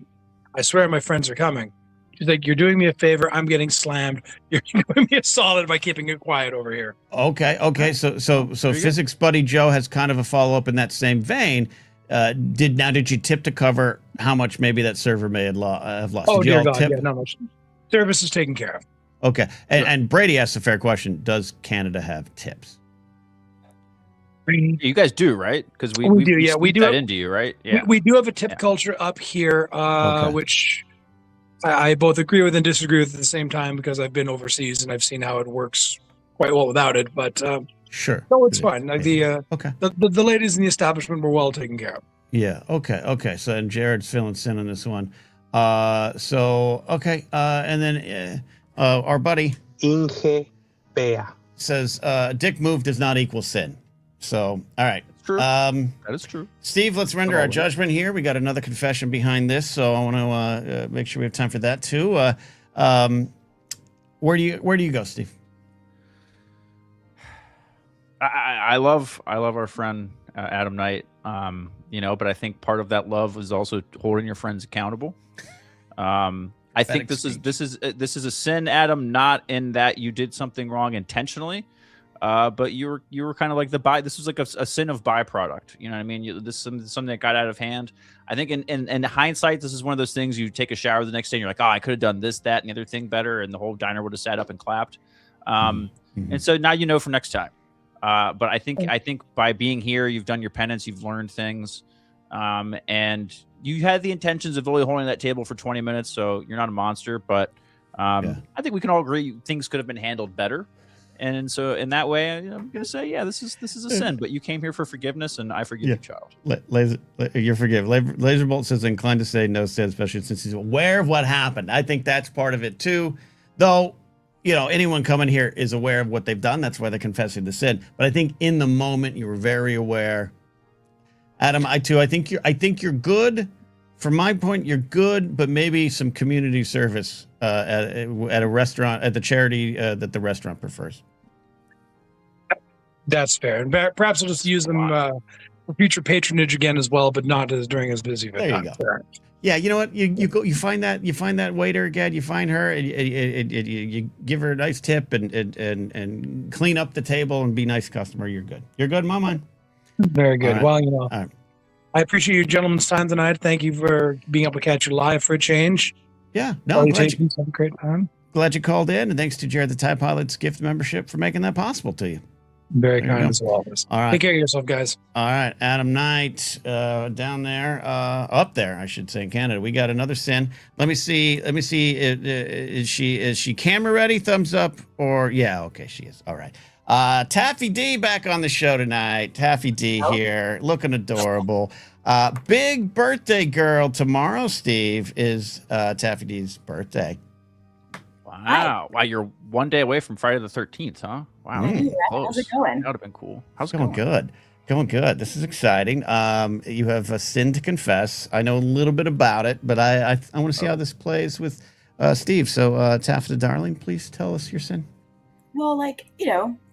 I swear my friends are coming. She's like, you're doing me a favor. I'm getting slammed. You're doing me a solid by keeping it quiet over here. Okay. So physics buddy Joe has kind of a follow-up in that same vein. Did you tip to cover how much maybe that server may have lost? Oh, dear God, yeah, not much. Service is taken care of. Okay. And Brady asked a fair question. Does Canada have tips? You guys do, right? Because we do. Yeah, we do that into you, right? Yeah, we do have a tip culture up here, which I both agree with and disagree with at the same time because I've been overseas and I've seen how it works quite well without it. But sure, no, it's fine. Like the ladies in the establishment were well taken care of. Yeah. Okay. So and Jared's feeling sin on this one. And then our buddy Inge Bea says dick move does not equal sin. So, all right. True. That is true. Steve, let's render our judgment here. We got another confession behind this, so I want to make sure we have time for that too. Where do you go, Steve? I love our friend Adam Knight. But I think part of that love is also holding your friends accountable. I think this is a sin, Adam, not in that you did something wrong intentionally. But you were kind of like this was like a sin of byproduct. You know what I mean? This is something that got out of hand. I think in hindsight, this is one of those things you take a shower the next day and you're like, oh, I could have done this, that, and the other thing better. And the whole diner would have sat up and clapped. And so now you know for next time. But I think by being here, you've done your penance, you've learned things. And you had the intentions of only holding that table for 20 minutes. So you're not a monster, but I think we can all agree things could have been handled better. And so in that way, I'm going to say, this is a sin, but you came here for forgiveness and I forgive you, child. You're forgiven. Laserbolt says inclined to say no sin, especially since he's aware of what happened. I think that's part of it too. Though, anyone coming here is aware of what they've done. That's why they're confessing the sin. But I think in the moment you were very aware. Adam, I think you're good from my point, you're good, but maybe some community service at a restaurant, at the charity that the restaurant prefers. That's fair. And perhaps I'll just use them for future patronage again as well, but not as during his busy. There you go. Fair. Yeah, you know what? You go. You find that waiter again. You find her, and you give her a nice tip and clean up the table and be nice customer. You're good. You're good in my mind. Very good. Right. Well, you know, right. I appreciate you gentlemen's time tonight. Thank you for being able to catch you live for a change. Yeah. No, have a great time. Glad you called in, and thanks to Jared the TIE Pilot's gift membership for making that possible to you. Very kind as well. All right. Take care of yourself, guys. All right. Adam Knight down there, up there, I should say, in Canada. We got another sin. Let me see. Is she camera ready? Thumbs up or yeah. Okay. She is. All right. Taffy D back on the show tonight. Taffy D here, looking adorable. Big birthday girl tomorrow, Steve, is Taffy D's birthday. Wow. Wow, you're one day away from Friday the 13th, huh? Wow. Close. How's it going? That would have been cool. How's it going? Good. Going good. This is exciting. You have a sin to confess. I know a little bit about it, but I want to see how this plays with Steve. So, Taffy, darling, please tell us your sin. Well, like,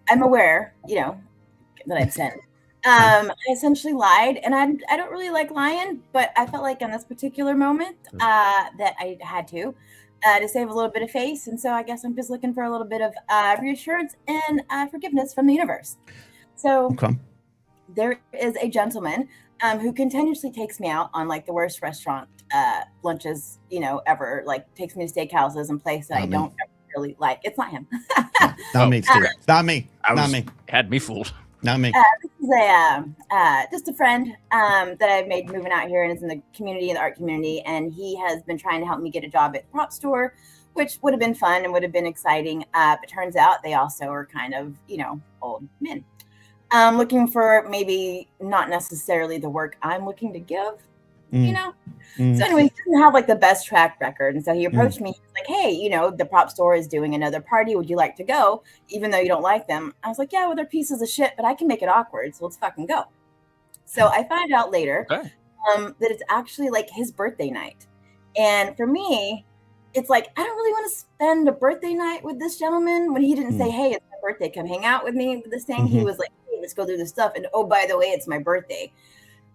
I'm aware, that I've sinned. I essentially lied, and I don't really like lying, but I felt like in this particular moment that I had to save a little bit of face. And so I guess I'm just looking for a little bit of reassurance and forgiveness from the universe. So there is a gentleman who continuously takes me out on like the worst restaurant lunches, ever, like takes me to steakhouses and places that I don't ever really like. It's not him. Not me, Steve. Not me. Not me. Had me fooled. Not me. This is just a friend that I've made moving out here and is in the community, in the art community, and he has been trying to help me get a job at the prop store, which would have been fun and would have been exciting. But turns out they also are kind of, old men. Looking for maybe not necessarily the work I'm looking to give, So anyway, he didn't have like the best track record. And so he approached me. He was like, hey, the prop store is doing another party. Would you like to go? Even though you don't like them. I was like, yeah, well, they're pieces of shit, but I can make it awkward. So let's fucking go. So I find out later that it's actually like his birthday night. And for me, it's like, I don't really want to spend a birthday night with this gentleman when he didn't say, hey, it's my birthday. Come hang out with me. This thing, he was like, hey, let's go do this stuff. And oh, by the way, it's my birthday.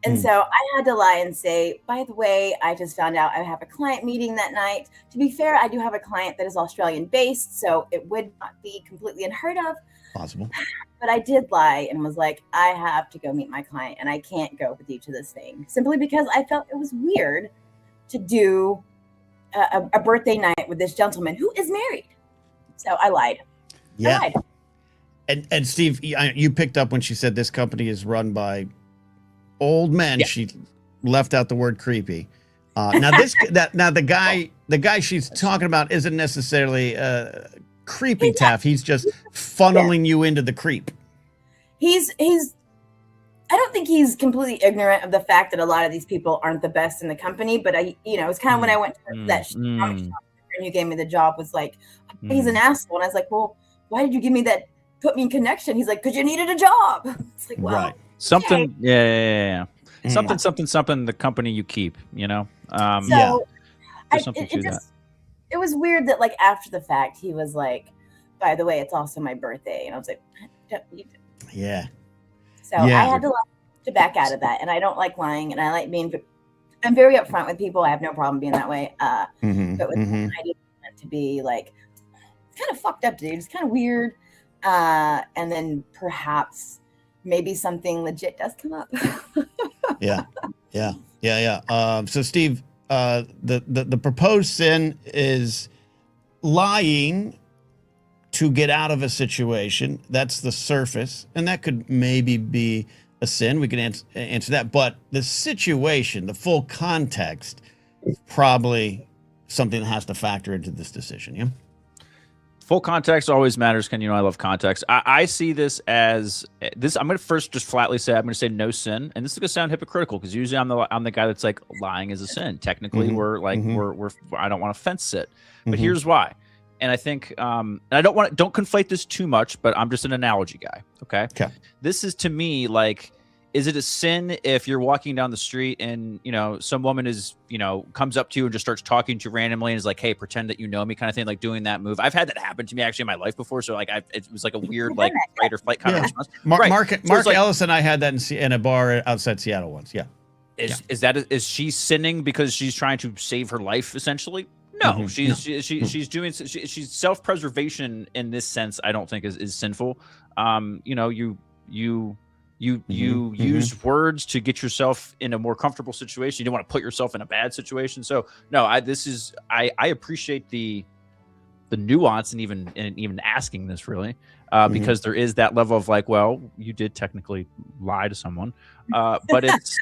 And so I had to lie and say, by the way, I just found out I have a client meeting that night. To be fair, I do have a client that is Australian based, so it would not be completely unheard of. Possible. But I did lie and was like, I have to go meet my client and I can't go with you to this thing. Simply because I felt it was weird to do a birthday night with this gentleman who is married. So I lied. Yeah. I lied. And Steve, you picked up when she said this company is run by old men. She left out the word creepy. Now the guy she's talking about isn't necessarily creepy, Taff. He's just funneling you into the creep. He's I don't think he's completely ignorant of the fact that a lot of these people aren't the best in the company, but it's kind of when I went to that comic shop and you gave me the job was like, he's an asshole. And I was like, well, why did you give me that, put me in connection? He's like, because you needed a job. It's like, well, right. Something, something. The company you keep, So that. It was weird that like after the fact he was like, by the way, it's also my birthday, and I was like, yeah. So I had to back out of that, and I don't like lying, and I like being. I'm very upfront with people. I have no problem being that way. But with I didn't want to be like, it's kind of fucked up, dude. It's kind of weird. And then perhaps. Maybe something legit does come up. Yeah. So Steve, the proposed sin is lying to get out of a situation. That's the surface, and that could maybe be a sin. We can answer that, but the situation, the full context, is probably something that has to factor into this decision. Yeah. Full context always matters, Ken. I love context. I see this as this. I'm going to first just flatly say I'm going to say no sin, and this is going to sound hypocritical because usually I'm the guy that's like lying is a sin. Technically, we're I don't want to fence sit, but here's why. And I think and I don't conflate this too much, but I'm just an analogy guy. Okay. This is to me like is it a sin if you're walking down the street and, you know, some woman is, you know, comes up to you and just starts talking to you randomly and is like, hey, pretend that you know me kind of thing, like doing that move? I've had that happen to me actually in my life before. So like, it was like a weird, like fight or flight kind of response. Mark Ellis and I had that in a bar outside Seattle once. Yeah. Is she sinning because she's trying to save her life essentially? No, she's doing she's self-preservation in this sense. I don't think is sinful. You know, you use words to get yourself in a more comfortable situation. You don't want to put yourself in a bad situation. So no, I appreciate the nuance and even asking this really, because there is that level of like, well, you did technically lie to someone, but it's.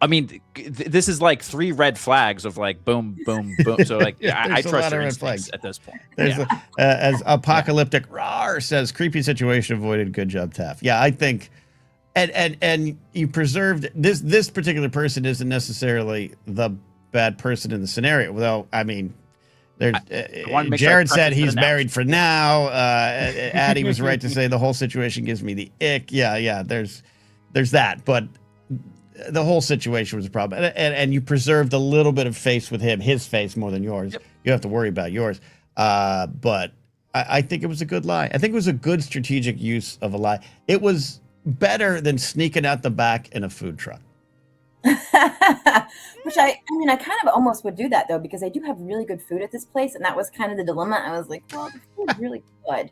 I mean, this is like 3 red flags of like boom, boom, boom. So like, I trust your instincts at this point. There's as Apocalyptic Rawr says, creepy situation avoided. Good job, Taff. Yeah, I think, and you preserved this particular person isn't necessarily the bad person in the scenario. Though, I mean, there's Jared said he's married for now. Addie was right to say the whole situation gives me the ick. Yeah. There's that, but. The whole situation was a problem, and you preserved a little bit of face with him, his face more than yours. Yep. You have to worry about yours, but I think it was a good lie. I think it was a good strategic use of a lie. It was better than sneaking out the back in a food truck. Which I mean, I kind of almost would do that though, because I do have really good food at this place, and that was kind of the dilemma. I was like, well, the food's really good.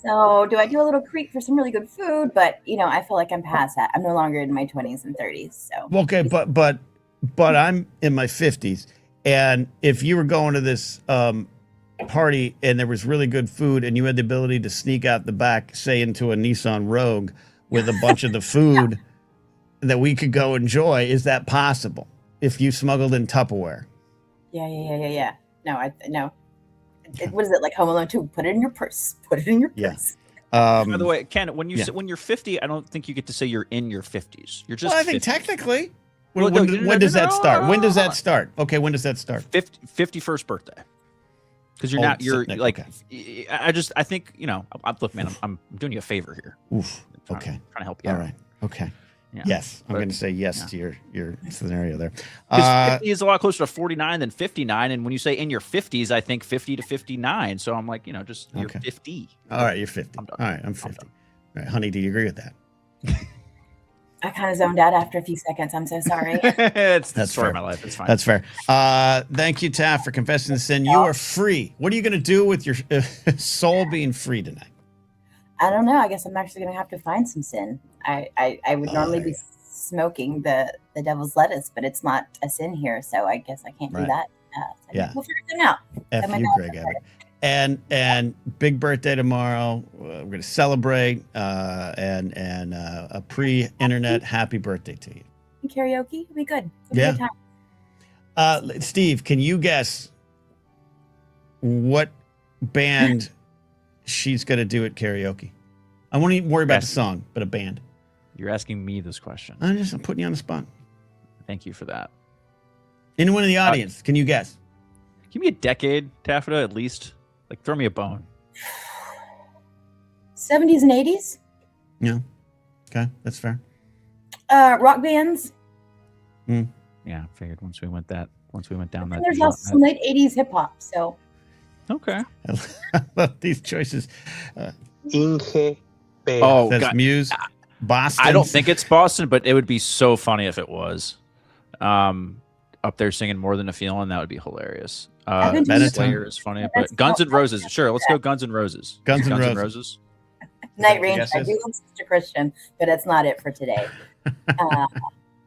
So do I do a little creep for some really good food? But, you know, I feel like I'm past that. I'm no longer in my 20s and 30s. So okay, but I'm in my 50s, and if you were going to this party and there was really good food and you had the ability to sneak out the back, say into a Nissan Rogue with a bunch of the food that we could go enjoy, is that possible if you smuggled in Tupperware? Yeah. No. What is it, like Home Alone 2? Put it in your purse. Put it in your purse. By the way, Ken, when you're 50, I don't think you get to say you're in your 50s. You're just. Well, I think 50. Technically. When does that start? When does that start? Okay, when does that start? 51st birthday. Because you're not. You're like. Okay. I think you know. Look, man. I'm doing you a favor here. Oof. Trying to help you. All right. Okay. Yeah. Yes, I'm going to say yes to your scenario there. Because 50 is a lot closer to 49 than 59, and when you say in your 50s, I think 50 to 59. So I'm like, you know, just you're 50. All right, you're 50. All right, I'm 50. All right, honey, do you agree with that? I kind of zoned out after a few seconds. I'm so sorry. That's the story of my life. It's fine. That's fair. Thank you, Taff, for confessing the sin. You are free. What are you going to do with your soul being free tonight? I don't know. I guess I'm actually going to have to find some sin. I would normally be smoking the devil's lettuce, but it's not a sin here, so I guess I can't do that. We'll figure it out. F you, Greg Abbott. And big birthday tomorrow. We're going to celebrate and a pre-internet happy birthday to you. Karaoke, it'll be good. It'll be a good time. Steve, can you guess what band she's going to do at karaoke? I won't even worry about the song, but a band. You're asking me this question. I'm putting you on the spot. Thank you for that. Anyone in the audience, can you guess? Give me a decade, Taffeta, at least. Like, throw me a bone. 70s and 80s? Yeah. Okay, that's fair. Rock bands? Yeah, I figured once we went down that. There's also some late 80s hip hop, so. Okay. I love these choices. Inge Bea. Oh, that's God. Muse. Boston. I don't think it's Boston, but it would be so funny if it was. Up there singing More Than a Feeling, that would be hilarious. Slayer is funny, but Guns N' Roses. Sure, let's go Guns N' Roses. Guns N' Roses. Night Range. I do love Sister Christian, but that's not it for today.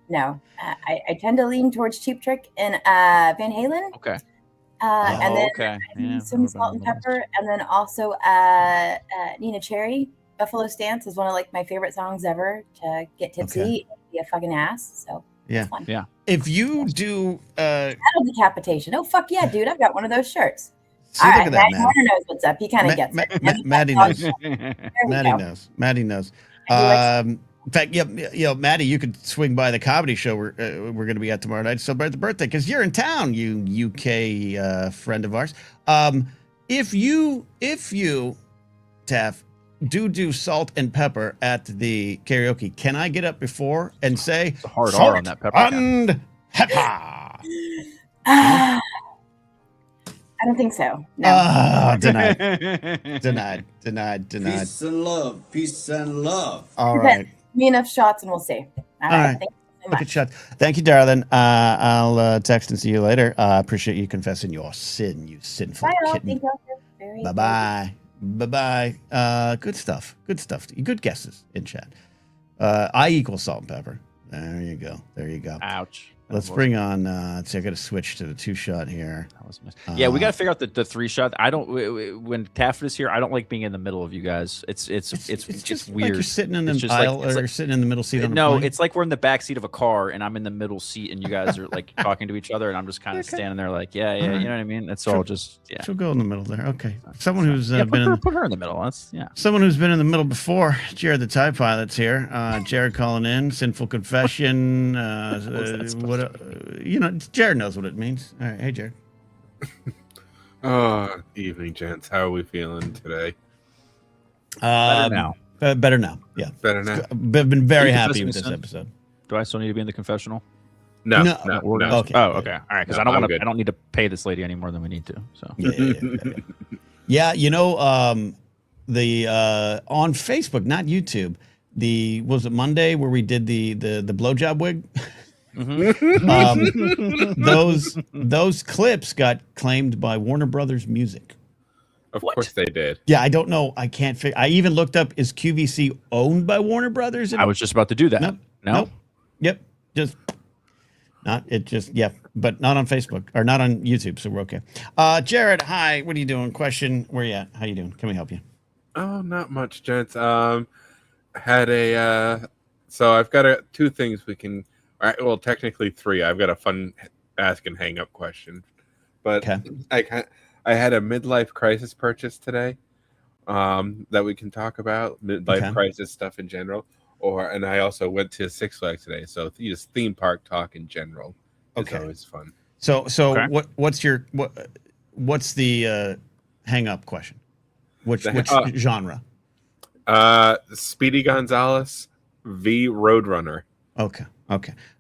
No, I tend to lean towards Cheap Trick and Van Halen. Okay. And then some Salt and Pepper, and then also Nina Cherry. Buffalo Stance is one of like my favorite songs ever to get tipsy and be a fucking ass. So it's fun. Yeah. If you do Cattle decapitation. Oh fuck yeah, dude! I've got one of those shirts. See, all right, Maddie knows what's up. He kind of gets it. Maddie knows. Maddie knows. In fact, Maddie, you could swing by the comedy show we're going to be at tomorrow night to celebrate the birthday because you're in town, you UK friend of ours. If you, Taff, do salt and pepper at the karaoke, can I get up before and say It's a hard salt R on that pepper. and pepper? I don't think so. No. Denied. Peace and love. Peace and love. All right. Me enough shots and we'll see. All right. Thank you so Look much. at shot. Thank you, darling. I'll text and see you later. Appreciate you confessing your sin, you sinful Bye, all. kitten. Thank you all. Very Bye-bye. Bye-bye. Good stuff. Good guesses in chat. I equal salt and pepper. There you go. Ouch. Let's bring on. Let's see, I got to switch to the 2-shot here. That was yeah, we got to figure out the 3-shot. I don't. When Taffet is here, I don't like being in the middle of you guys. It's just weird. Like you're sitting in It's the just aisle like- it's or like- sitting in the middle seat on the No, plane. it's like we're in the back seat of a car and I'm in the middle seat and you guys are like talking to each other and I'm just kind of standing there like, yeah, All right. you know what I mean? It's Sure. all just She'll go in the middle there. Okay. Someone who's yeah, been put her in the middle. That's Someone who's been in the middle before. Jared the TIE Pilot's here. Jared calling in. Sinful confession. Jared knows what it means. All right. Hey, Jared. Evening, gents. How are we feeling today? better now. Better now. Yeah. Better now? I've been very Are you happy confessing with to this sin? episode. Do I still need to be in the confessional? No. Okay. Oh, okay. All right, because No, I don't I'm want to. good. I don't need to pay this lady any more than we need to. So Yeah. On Facebook, not YouTube. Was it Monday where we did the blowjob wig? Those clips got claimed by Warner Brothers Music. Of course they did. Yeah, I don't know. I can't figure. I even looked up: is QVC owned by Warner Brothers? I was just about to do that. Nope. Yep. Just not. It just but not on Facebook or not on YouTube. So we're okay. Jared, hi. What are you doing? Question. Where you at? How you doing? Can we help you? Oh, not much, gents. Had a so I've got two things we can. All right, well, technically three. I've got a fun ask and hang up question, but Okay. I had a midlife crisis purchase today that we can talk about, midlife crisis stuff in general. And I also went to Six Flags today, so just theme park talk in general is always fun. So what's the hang up question? Which genre? Speedy Gonzalez v Roadrunner. Okay.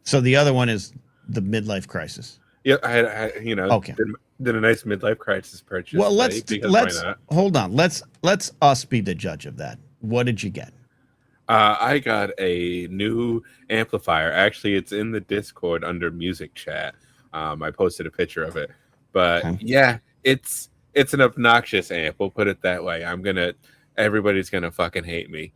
So the other one is the midlife crisis. Yeah, I did a nice midlife crisis purchase. Well, today, let's why not? hold on. Let's us be the judge of that. What did you get? I got a new amplifier. Actually, it's in the Discord under music chat. I posted a picture of it, but it's an obnoxious amp. We'll put it that way. Everybody's gonna fucking hate me.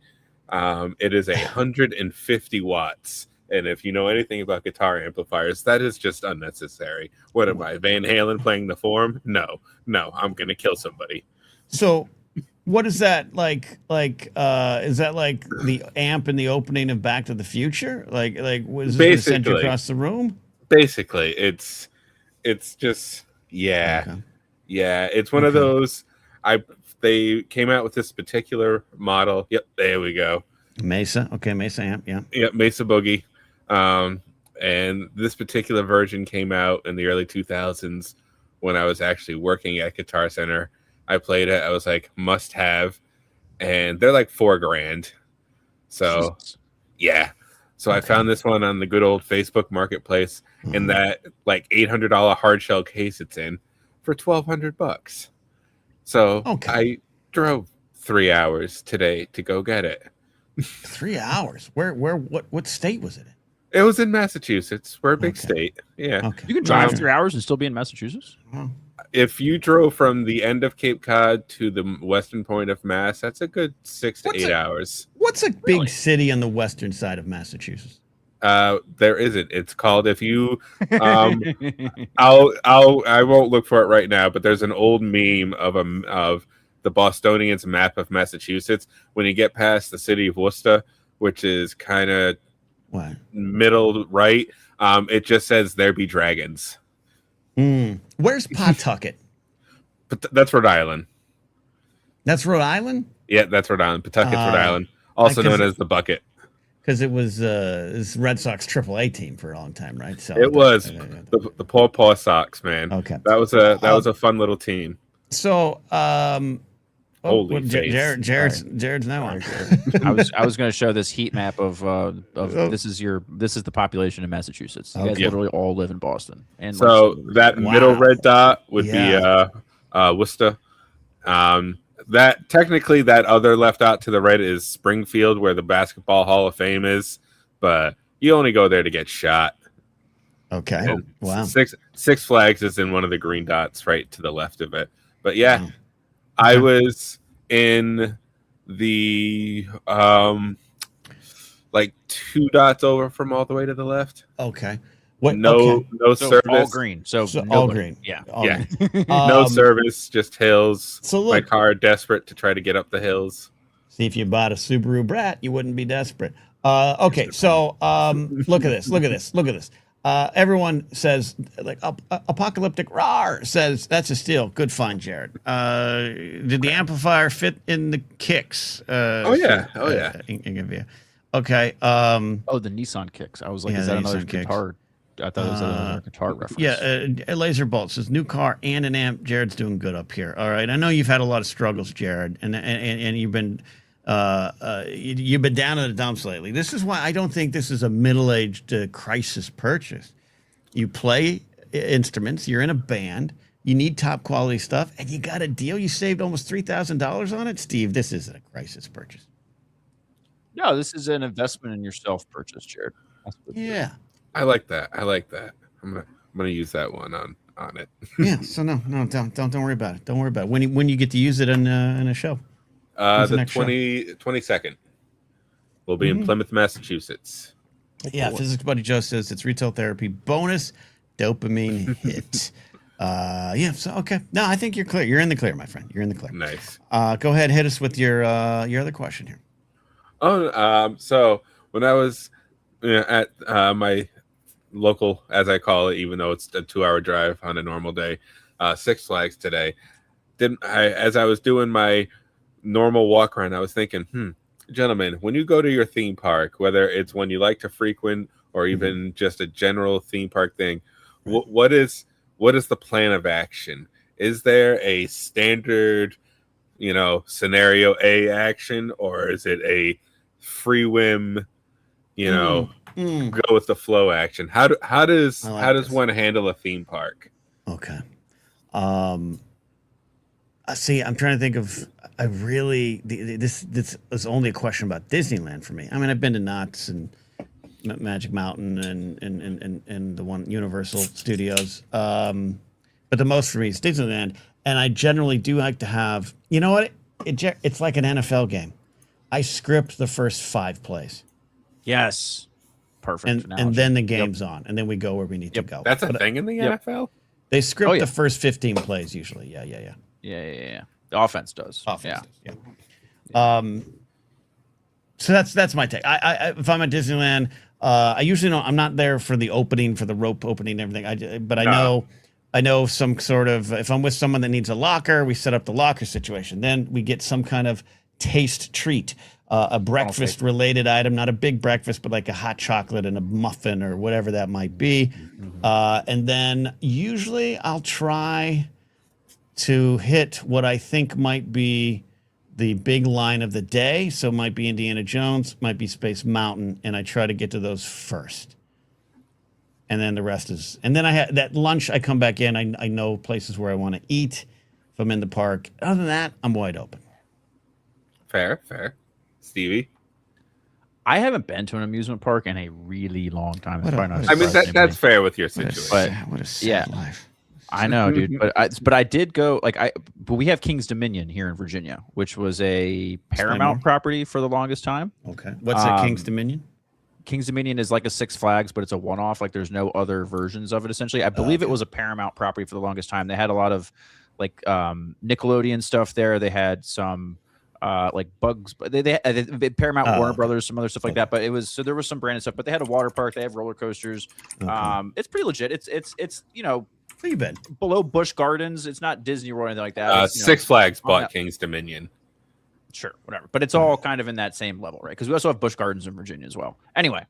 It is 150 watts. And if you know anything about guitar amplifiers, that is just unnecessary. What am I, Van Halen playing the form? No, I'm going to kill somebody. So what is that like? Is that like the amp in the opening of Back to the Future? Like was it sent you across the room? Basically, it's just, it's one of those. They came out with this particular model. Yep, there we go. Mesa. Okay, Mesa amp, yeah. Yep, Mesa Boogie. And this particular version came out in the early 2000s when I was actually working at Guitar Center. I played it. I was like, must have. And they're like $4,000. So, yeah. So I found this one on the good old Facebook Marketplace in that like $800 hard shell case it's in for $1,200. So I drove 3 hours today to go get it. 3 hours? What state was it in? It was in Massachusetts. We're a big state. Yeah. You can drive 3 hours and still be in Massachusetts? If you drove from the end of Cape Cod to the western point of Mass, that's a good 6 to 8 hours. What's a big city on the western side of Massachusetts? There isn't. It's called, if you I won't look for it right now, but there's an old meme of the Bostonians map of Massachusetts. When you get past the city of Worcester, which is kind of middle right, it just says there be dragons. Where's Pawtucket? But that's Rhode Island. That's Rhode Island? Yeah, that's Rhode Island. Pawtucket's Rhode Island, also known as the Bucket. Because it was this Red Sox AAA team for a long time, right? So it was the Paw Sox, man. Okay, that was a fun little team. So, Holy face. Jared's now on. I was going to show this heat map of this is the population in Massachusetts. You guys literally all live in Boston. And so that middle red dot would be Worcester. That technically that other left out to the right is Springfield, where the Basketball Hall of Fame is, but you only go there to get shot. Okay. And wow. Six Flags is in one of the green dots right to the left of it. But yeah, I was in the like 2 dots over from all the way to the left. Okay. No service. All green. So all green. Yeah. Green. No service, just hills. So look, my car desperate to try to get up the hills. See, if you bought a Subaru Brat, you wouldn't be desperate. Okay, so look at this. Everyone says like apocalyptic rawr says that's a steal. Good find, Jared. Did the amplifier fit in the kicks? Yeah. Okay. The Nissan kicks. I was like, is that another guitar? I thought it was another guitar reference. Yeah, Laser Bolt says new car and an amp. Jared's doing good up here. All right, I know you've had a lot of struggles, Jared, and you've been down in the dumps lately. This is why I don't think this is a middle-aged crisis purchase. You play instruments. You're in a band. You need top quality stuff, and you got a deal. You saved almost $3,000 on it, Steve. This isn't a crisis purchase. No, this is an investment in yourself purchase, Jared. Yeah. I like that. I'm gonna use that one on it. Yeah. So no, don't worry about it. Don't worry about it. When you get to use it in a show. The 22nd. We'll be in Plymouth, Massachusetts. Yeah. Physics Buddy Joe says it's retail therapy bonus dopamine hit. Yeah. So okay. No, I think you're clear. You're in the clear, my friend. You're in the clear. Nice. Go ahead. Hit us with your other question here. So when I was at my local, as I call it, even though it's a 2-hour drive on a normal day, Six Flags today, as I was doing my normal walk around, I was thinking, gentlemen, when you go to your theme park, whether it's one you like to frequent or even just a general theme park thing, what is the plan of action? Is there a standard, scenario A action, or is it a free whim, go with the flow action? How does one handle a theme park? Okay. See, I'm trying to think of. This is only a question about Disneyland for me. I mean, I've been to Knott's and Magic Mountain and the one Universal Studios, but the most for me is Disneyland. And I generally do like to have. You know what? It's like an NFL game. I script the first 5 plays. Yes. Perfect. And then the game's on, and then we go where we need to go. That's a thing in the NFL? They script the first 15 plays usually. Yeah. The offense does. Yeah. So that's my take. I if I'm at Disneyland, I usually don't. I'm not there for the opening, for the rope opening and everything. I know some sort of. If I'm with someone that needs a locker, we set up the locker situation. Then we get some kind of taste treat. A breakfast-related item, not a big breakfast, but like a hot chocolate and a muffin or whatever that might be. And then usually I'll try to hit what I think might be the big line of the day. So it might be Indiana Jones, might be Space Mountain, and I try to get to those first. And then the rest is... And then I have that lunch, I come back in, I know places where I want to eat if I'm in the park. Other than that, I'm wide open. Fair. Stevie? I haven't been to an amusement park in a really long time. That's fair with your situation. What a sad life. I know, dude. But I did go but we have King's Dominion here in Virginia, which was a Paramount property for the longest time. Okay. What's a King's Dominion? King's Dominion is like a Six Flags, but it's a one-off. Like there's no other versions of it. Essentially, I believe it was a Paramount property for the longest time. They had a lot of like Nickelodeon stuff there. They had some. Like Bugs, but they had Paramount, Warner Brothers, some other stuff like that. But there was some branded stuff. But they had a water park. They have roller coasters. Okay. It's pretty legit. It's where you been? Below Busch Gardens. It's not Disney or anything like that. Six Flags bought King's Dominion. Sure, whatever. But it's all kind of in that same level, right? Because we also have Busch Gardens in Virginia as well. Anyway,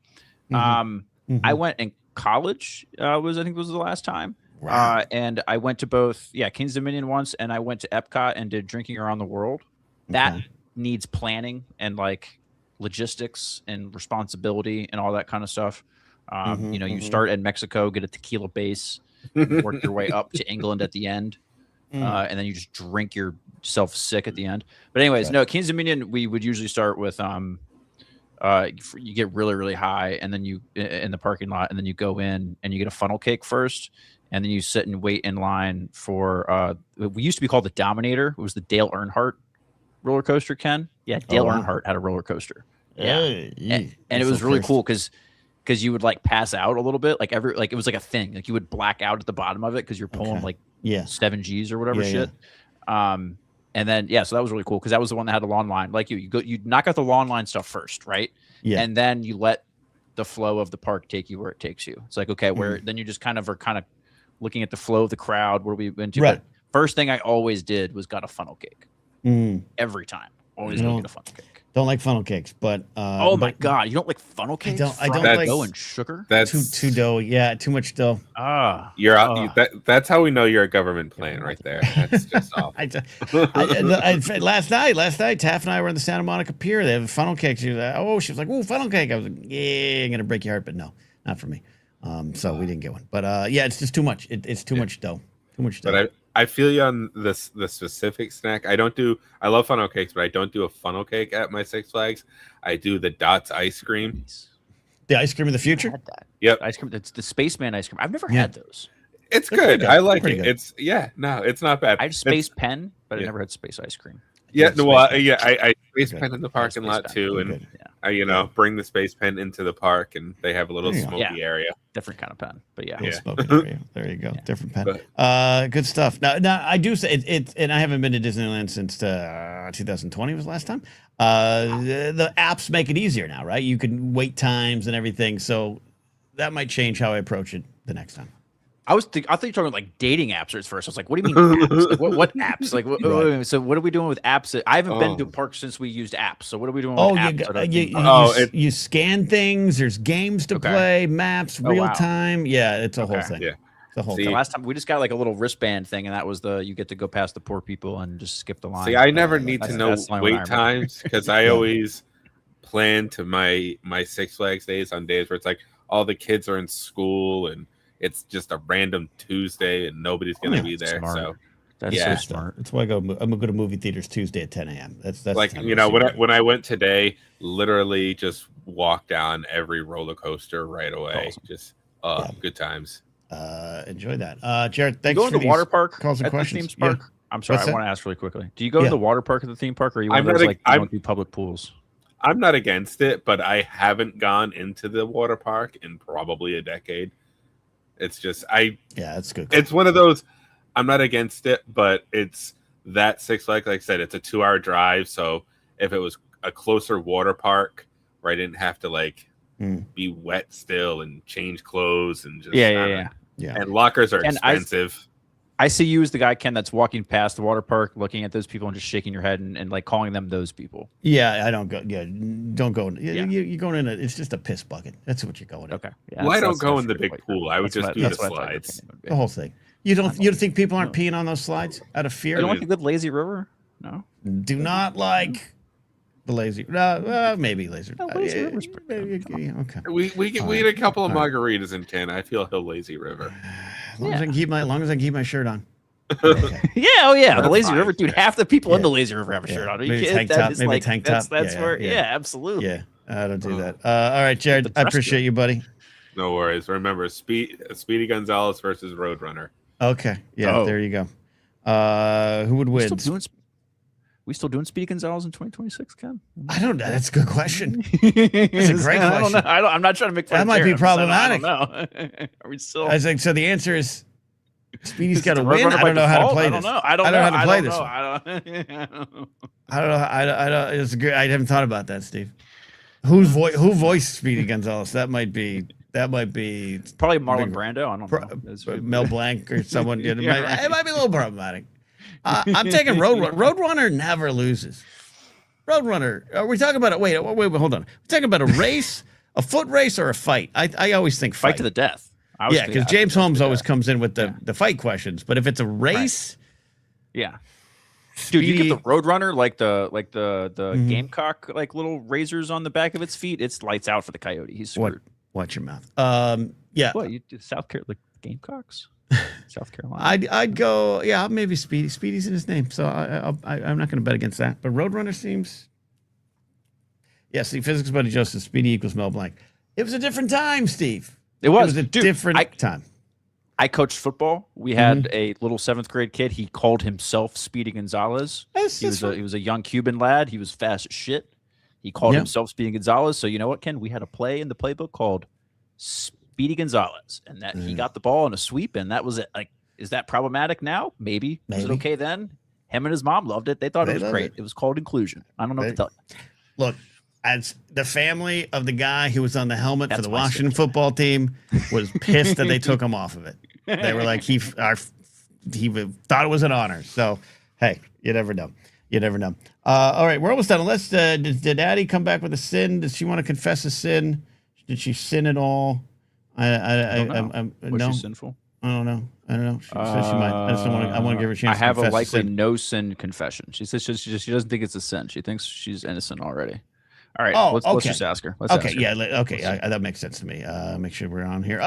I went in college. I think was the last time. Wow. And I went to both, King's Dominion once, and I went to Epcot and did Drinking Around the World. that needs planning and like logistics and responsibility and all that kind of stuff. You know, you start in Mexico, get a tequila base, work your way up to England at the end, and then you just drink yourself sick at the end. But anyways, no, Kings Dominion, we would usually start with you get really, really high, and then you in the parking lot, and then you go in and you get a funnel cake first, and then you sit and wait in line for we used to be called the Dominator. It was the Dale Earnhardt roller coaster, Ken. Yeah, Dale Earnhardt had a roller coaster. Yeah, and it was really cool because you would like pass out a little bit, like it was like a thing, like you would black out at the bottom of it because you're pulling like 7 Gs or whatever shit. And then so that was really cool because that was the one that had the lawn line. Like you knock out the lawn line stuff first, right? Yeah, and then you let the flow of the park take you where it takes you. It's like where then you just kind of looking at the flow of the crowd. What are we into? Right. But first thing I always did was got a funnel cake. Every time, always gonna get a funnel cake. Don't like funnel cakes, but oh my god, you don't like funnel cakes? I don't like dough and sugar. That's too dough. Yeah, too much dough. You're out. That's how we know you're a government plan right there. That's just awful. Last night, Taff and I were in the Santa Monica Pier. They have funnel cakes. She was like, "Oh, funnel cake." I was like, "Yeah, I'm gonna break your heart," but no, not for me. So we didn't get one. But yeah, it's just too much. It's too much dough. Too much dough. But I feel you on the specific snack. I love funnel cakes, but I don't do a funnel cake at my Six Flags. I do the Dots ice cream. The ice cream of the future? Yep. Ice cream. It's the Spaceman ice cream. I've never had those. It's good. I like it. It's it's not bad. I had Space Pen, but I never had Space ice cream. Yeah, I Space Pen in the parking lot too, and I bring the Space Pen into the park, and they have a little smoky area. Different kind of pen, but smoky area. There you go, different pen. Good stuff. Now I do say it, and I haven't been to Disneyland since 2020 was the last time. The apps make it easier now, right? You can wait times and everything, so that might change how I approach it the next time. I thought you were talking about like dating apps at first. I was like, what do you mean apps? Like, what apps? Like, so what are we doing with apps? I haven't been to a park since we used apps. So what are we doing with apps? You scan things. There's games to play, maps, real time. Yeah, it's a whole thing. Yeah. The whole thing. Last time we just got like a little wristband thing, and that was you get to go past the poor people and just skip the line. See, I never need to know wait times because I always plan to my Six Flags days on days where it's like all the kids are in school and it's just a random Tuesday and nobody's going to be there. Smart. So that's so smart. That's why I'm going to go to movie theaters Tuesday at 10 a.m. That's like, when I went today, literally just walked down every roller coaster right away. Awesome. Just good times. Enjoy that. Jared, thanks for the water park calls and questions. Park? Yeah. I'm sorry, I want to ask really quickly. Do you go to the water park at the theme park, or are you one of those like you don't do public pools? I'm not against it, but I haven't gone into the water park in probably a decade. It's just that's good. It's one of those. I'm not against it, but it's that Six Flags. Like I said, it's a 2-hour drive. So if it was a closer water park where I didn't have to be wet still and change clothes and just yeah. And lockers are expensive. I see you as the guy, Ken, that's walking past the water park, looking at those people and just shaking your head and like calling them those people. Yeah, I don't go. Yeah, don't go. You're going in. It's just a piss bucket. That's what you're going in. Okay. Yeah, I don't go in the big pool. I would just do the slides. The whole thing. You don't think people aren't peeing on those slides out of fear? You don't like a good lazy river? No. Do not like the lazy. Maybe lazy. Lazy river's pretty good. Okay. We get a couple of margaritas in 10. I feel he'll lazy river. As long as I can keep my shirt on. Okay. Yeah. The lazy river, dude. Half the people in the lazy river have a shirt on. Are you kidding? Tank top. That's where. Yeah, absolutely. Yeah, I don't do that. All right, Jared. I appreciate you, buddy. No worries. Remember, Speedy Gonzalez versus Roadrunner. Okay. Yeah. There you go. Who would win? We still doing Speedy Gonzalez in 2026, Ken? I don't know. That's a good question. That's a great question. I'm not trying to make fun that of might be problematic. I don't know. Are we still? I think so. The answer is Speedy's got to win. I don't know how to play this. I don't know how to play this. I don't know. I don't. It's good. I haven't thought about that, Steve. Who voiced Speedy Gonzalez? That might be probably Marlon Brando. I don't know. Mel Blanc or someone. It might be a little problematic. I'm taking Roadrunner. Roadrunner never loses. Roadrunner. Are we talking about it? Wait, hold on. We're talking about a race, a foot race, or a fight? I always think fight to the death. Yeah, because James Holmes always comes in with the fight questions. But if it's a race, yeah, Dude, you Speedy- get the Roadrunner, like the Mhm. Gamecock, like little razors on the back of its feet. It's lights out for the Coyote. He's What? screwed. Watch your mouth. Yeah. What, you did South Carolina, like Gamecocks? South Carolina. I'd go. Yeah, maybe Speedy. Speedy's in his name, so I'm not going to bet against that. But Roadrunner seems. Yeah, see, physics buddy Joseph. Speedy equals Mel Blanc. It was a different time, Steve. It was a Dude, different time. I coached football. We had a little 7th grade kid. He called himself Speedy Gonzalez. He was a young Cuban lad. He was fast as shit. He called himself Speedy Gonzalez. So you know what, Ken? We had a play in the playbook called Speedy Gonzalez, and that he got the ball in a sweep, and that was it. Like, is that problematic now? Maybe. Was it okay then? Him and his mom loved it. They thought it was great. It was called inclusion. I don't know what to tell you. Look, as the family of the guy who was on the helmet for the Washington football team was pissed that they took him off of it. They were like, he thought it was an honor. So, hey, you never know. You never know. All right, we're almost done. Unless did Addie come back with a sin? Did she want to confess a sin? Did she sin at all? Was no. she sinful? I don't know. She said she might. I just don't want to. I want to give her a chance. I have to a confess likely sin. no sin confession. She says she doesn't think it's a sin. She thinks she's innocent already. All right, Oh, let's just ask her. That makes sense to me. Make sure we're on here.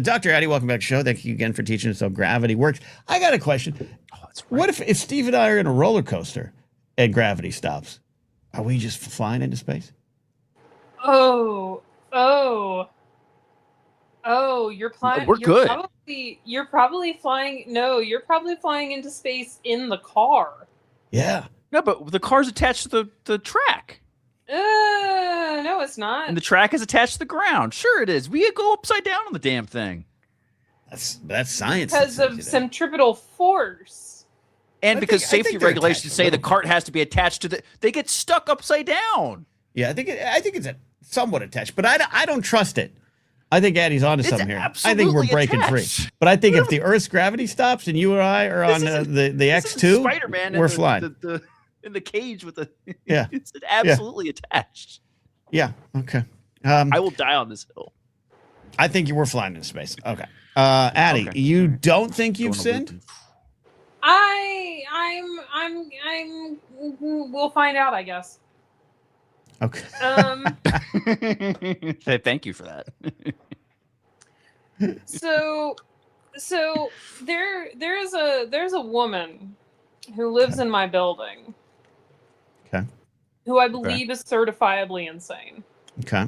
Dr. Addie, welcome back to the show. Thank you again for teaching us how gravity works. I got a question. Oh, that's right. What if Steve and I are in a roller coaster and gravity stops? Are we just flying into space? Oh, you're flying. We're good. You're probably flying. No, you're probably flying into space in the car. Yeah. No, but the car's attached to the track. No, it's not. And the track is attached to the ground. Sure it is. We go upside down on the damn thing. That's science. Because of centripetal force. And because I safety think they're regulations attached say a the little cart has to be attached to they get stuck upside down. Yeah, I think it's somewhat attached, but I don't trust it. I think Addie's onto something here. I think we're breaking free. But I think if the Earth's gravity stops and you or I are on the X2, Spider-Man we're flying. In the cage with the Yeah. It's absolutely attached. Yeah. Okay. I will die on this hill. I think you were flying in space. Okay. Addie, you don't think you've sinned? We'll find out, I guess. Okay. Thank you for that. So there's a woman who lives in my building. Okay. Who I believe is certifiably insane. Okay.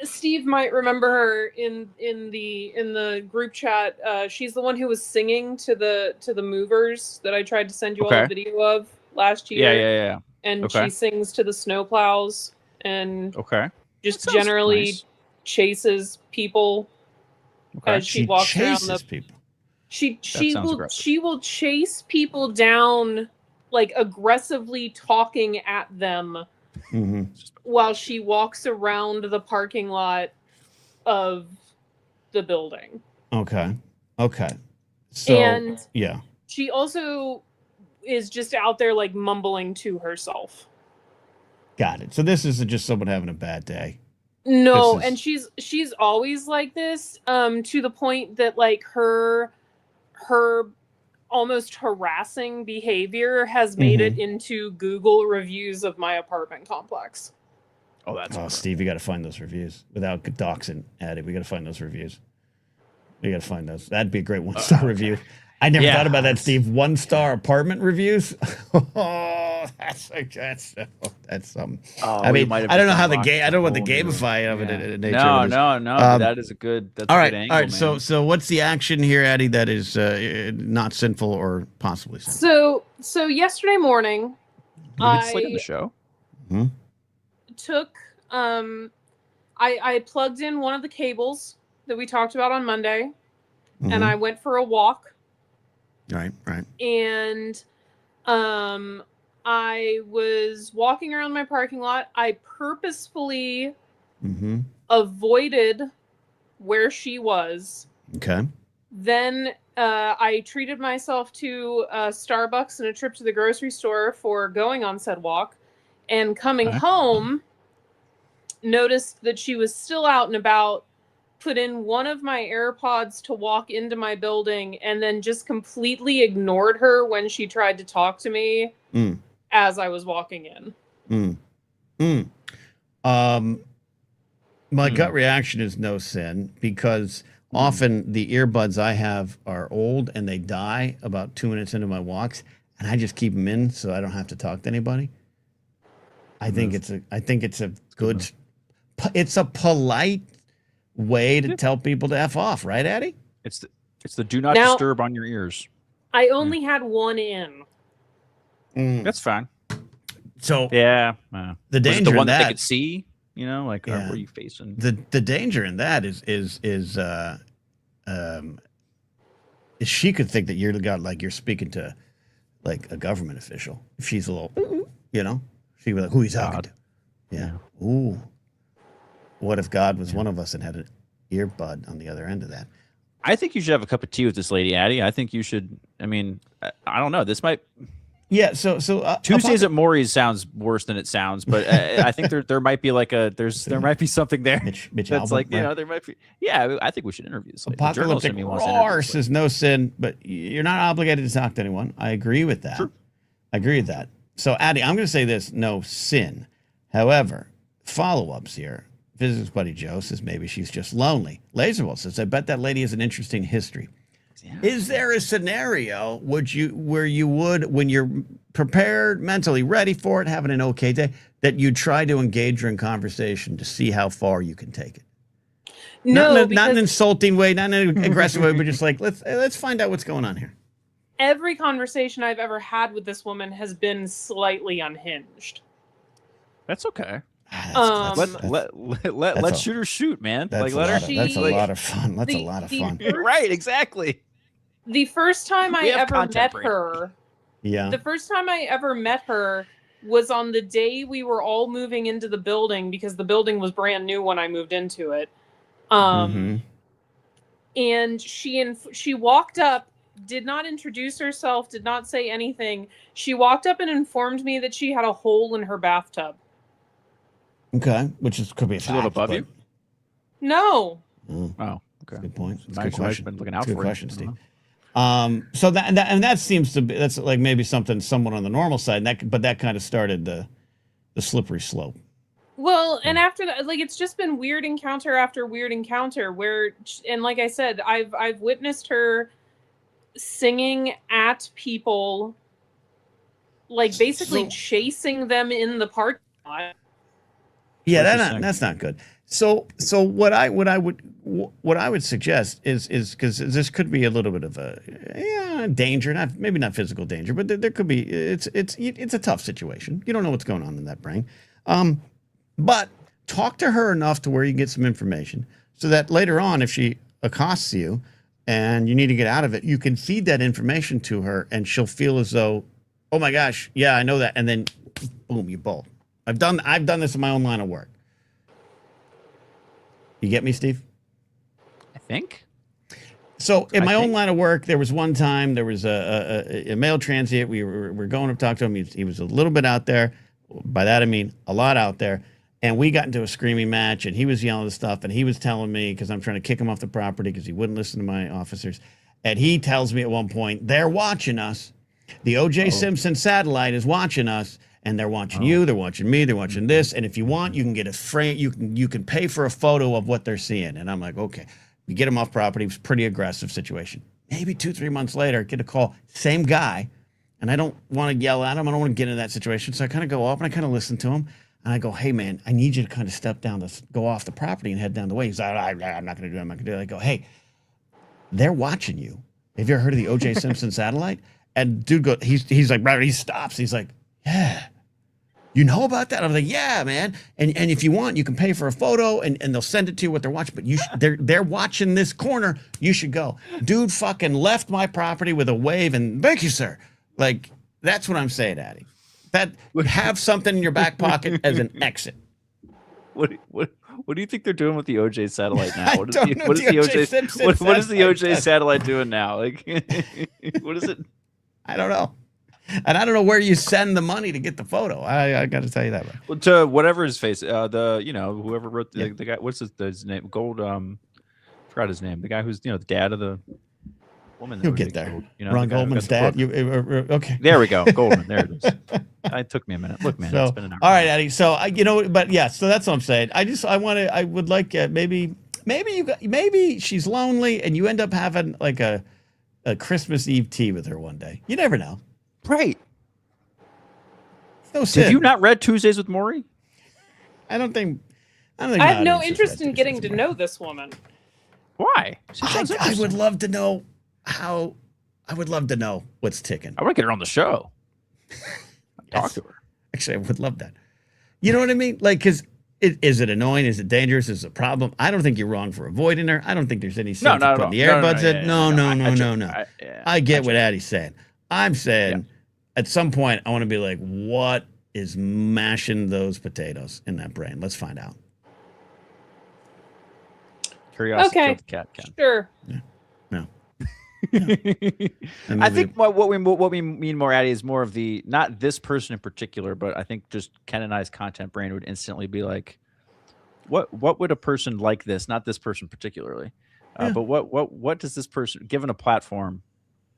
Steve might remember her in the group chat. She's the one who was singing to the movers that I tried to send you all a video of last year. Yeah. And she sings to the snowplows and just generally chases people as she walks around the people. She will chase people down, like aggressively talking at them while she walks around the parking lot of the building. Okay. So, and yeah. She also is just out there like mumbling to herself. Got it. So this isn't just someone having a bad day. No, and she's always like this, to the point that like her almost harassing behavior has made it into Google reviews of my apartment complex. Oh, that's Steve, you got to find those reviews without doxing Addie. We got to find those reviews. We got to find those. That'd be a great 1-star review. I never thought about that, Steve. 1-star apartment reviews. That's something. I mean, I don't know how I don't know what the gamify of it nature. No. That is a good. That's all a right, good angle, all right. man. So what's the action here, Addie? That is not sinful or possibly sinful. So yesterday morning, It's like in the show. Took I plugged in one of the cables that we talked about on Monday, and I went for a walk. Right. And I was walking around my parking lot. I purposefully avoided where she was. Okay. Then I treated myself to Starbucks and a trip to the grocery store for going on said walk. And coming home, noticed that she was still out and about, put in one of my AirPods to walk into my building and then just completely ignored her when she tried to talk to me as I was walking in. My gut reaction is no sin, because often the earbuds I have are old and they die about 2 minutes into my walks, and I just keep them in so I don't have to talk to anybody. I think it's a good, it's a polite way to tell people to F off, right, Addie? It's the do not disturb on your ears. I only had one in. That's fine. So yeah, the danger the one in that they that could see, you know, like where are you facing? The danger in that is she could think that you're speaking to like a government official. If she's a little, you know, she'd be like, who he's talking to? Yeah. Ooh. What if God was one of us and had an earbud on the other end of that? I think you should have a cup of tea with this lady, Addie. I think you should. I mean, I don't know. This might. Yeah. So Tuesdays at Maury's sounds worse than it sounds, but I think there might be like there might be something there. Mitch that's album, like, you right? know, there might be. Yeah, I think we should interview this lady. Apocalyptic roar says no sin, but you're not obligated to talk to anyone. I agree with that. Sure. I agree with that. So Addie, I'm going to say this: no sin. However, follow-ups here. Physics buddy Joe says maybe she's just lonely. Laserwolf says, I bet that lady has an interesting history. Yeah. Is there a scenario where you would, when you're prepared, mentally ready for it, having an okay day, that you try to engage her in conversation to see how far you can take it? No, not in an insulting way, not in an aggressive way, but just like let's find out what's going on here. Every conversation I've ever had with this woman has been slightly unhinged. That's okay. Let's shoot her shoot, man. That's That's a lot of fun. That's a lot of fun. Right, exactly. The first time I ever met her, the first time I ever met her was on the day we were all moving into the building, because the building was brand new when I moved into it. And she walked up, did not introduce herself, did not say anything. She walked up and informed me that she had a hole in her bathtub. Okay, could be a little above you. No. Oh, okay. Good point. That's a Nice good question. been looking out good for question, it. Steve. So that seems to be, that's like maybe somewhat on the normal side. But that kind of started the slippery slope. Well, and after that, like, it's just been weird encounter after weird encounter where, and like I said, I've witnessed her singing at people, like basically chasing them in the parking lot. Yeah, that's not good. So what I would suggest is because this could be a little bit of a danger, maybe not physical danger, but there could be. It's a tough situation. You don't know what's going on in that brain. But talk to her enough to where you get some information so that later on, if she accosts you and you need to get out of it, you can feed that information to her and she'll feel as though, oh my gosh, yeah, I know that. And then boom, you bolt. I've done this in my own line of work. You get me, Steve? I think. So in my own line of work, there was one time there was a male transient. We were going to talk to him. He was a little bit out there. By that I mean a lot out there. And we got into a screaming match, and he was yelling and stuff, and he was telling me, because I'm trying to kick him off the property because he wouldn't listen to my officers. And he tells me at one point, they're watching us. The O.J. Simpson satellite is watching us, and they're watching you, they're watching me, they're watching this. And if you want, you can get a frame, you can pay for a photo of what they're seeing. And I'm like, okay. We get him off property. It was a pretty aggressive situation. Maybe 2-3 months later, get a call, same guy. And I don't want to yell at him. I don't want to get into that situation. So I kind of go up and I kind of listen to him. And I go, hey, man, I need you to kind of step down, to go off the property and head down the way. He's like, I'm not going to do it. I'm not going to do it. I go, hey, they're watching you. Have you ever heard of the O.J. Simpson satellite? And dude goes, he's like, right, he stops. He's like, yeah. You know about that? I was like, yeah, man. And if you want, you can pay for a photo and they'll send it to you what they're watching. But they're watching this corner. You should go. Dude fucking left my property with a wave and thank you, sir. Like, that's what I'm saying, Addie. That have something in your back pocket as an exit. What do you think they're doing with the OJ satellite now? What is the OJ satellite doing now? Like, what is it? I don't know. And I don't know where you send the money to get the photo. I got to tell you that. Well, to whatever his face, whoever wrote the guy, what's his name? Forgot his name. The guy who's the dad of the woman. You'll get there. Killed, Ron Goldman's dad. Okay. There we go. Goldman. There it is. It took me a minute. Look, man, it's been an hour. All right, Eddie. So but yeah. So that's what I'm saying. I would like maybe she's lonely and you end up having like a Christmas Eve tea with her one day. You never know. Right. No sin. Have you not read Tuesdays with Maury? I don't think. I have no interest in getting to know this woman. Why? I would love to know how. I would love to know what's ticking. I want to get her on the show. Talk to her. Actually, I would love that. You know what I mean? Like, because is it annoying? Is it dangerous? Is it a problem? I don't think you're wrong for avoiding her. I don't think there's any sense of putting the earbuds in. No. I get what Addie's saying. I'm saying at some point I want to be like, what is mashing those potatoes in that brain? Let's find out. Curiosity Okay. killed the cat, Ken. Sure. No. I think what we mean more, Addie, is more of the not this person in particular, but I think just Ken and I's content brain would instantly be like, what would a person like this? Not this person particularly, but what does this person, given a platform?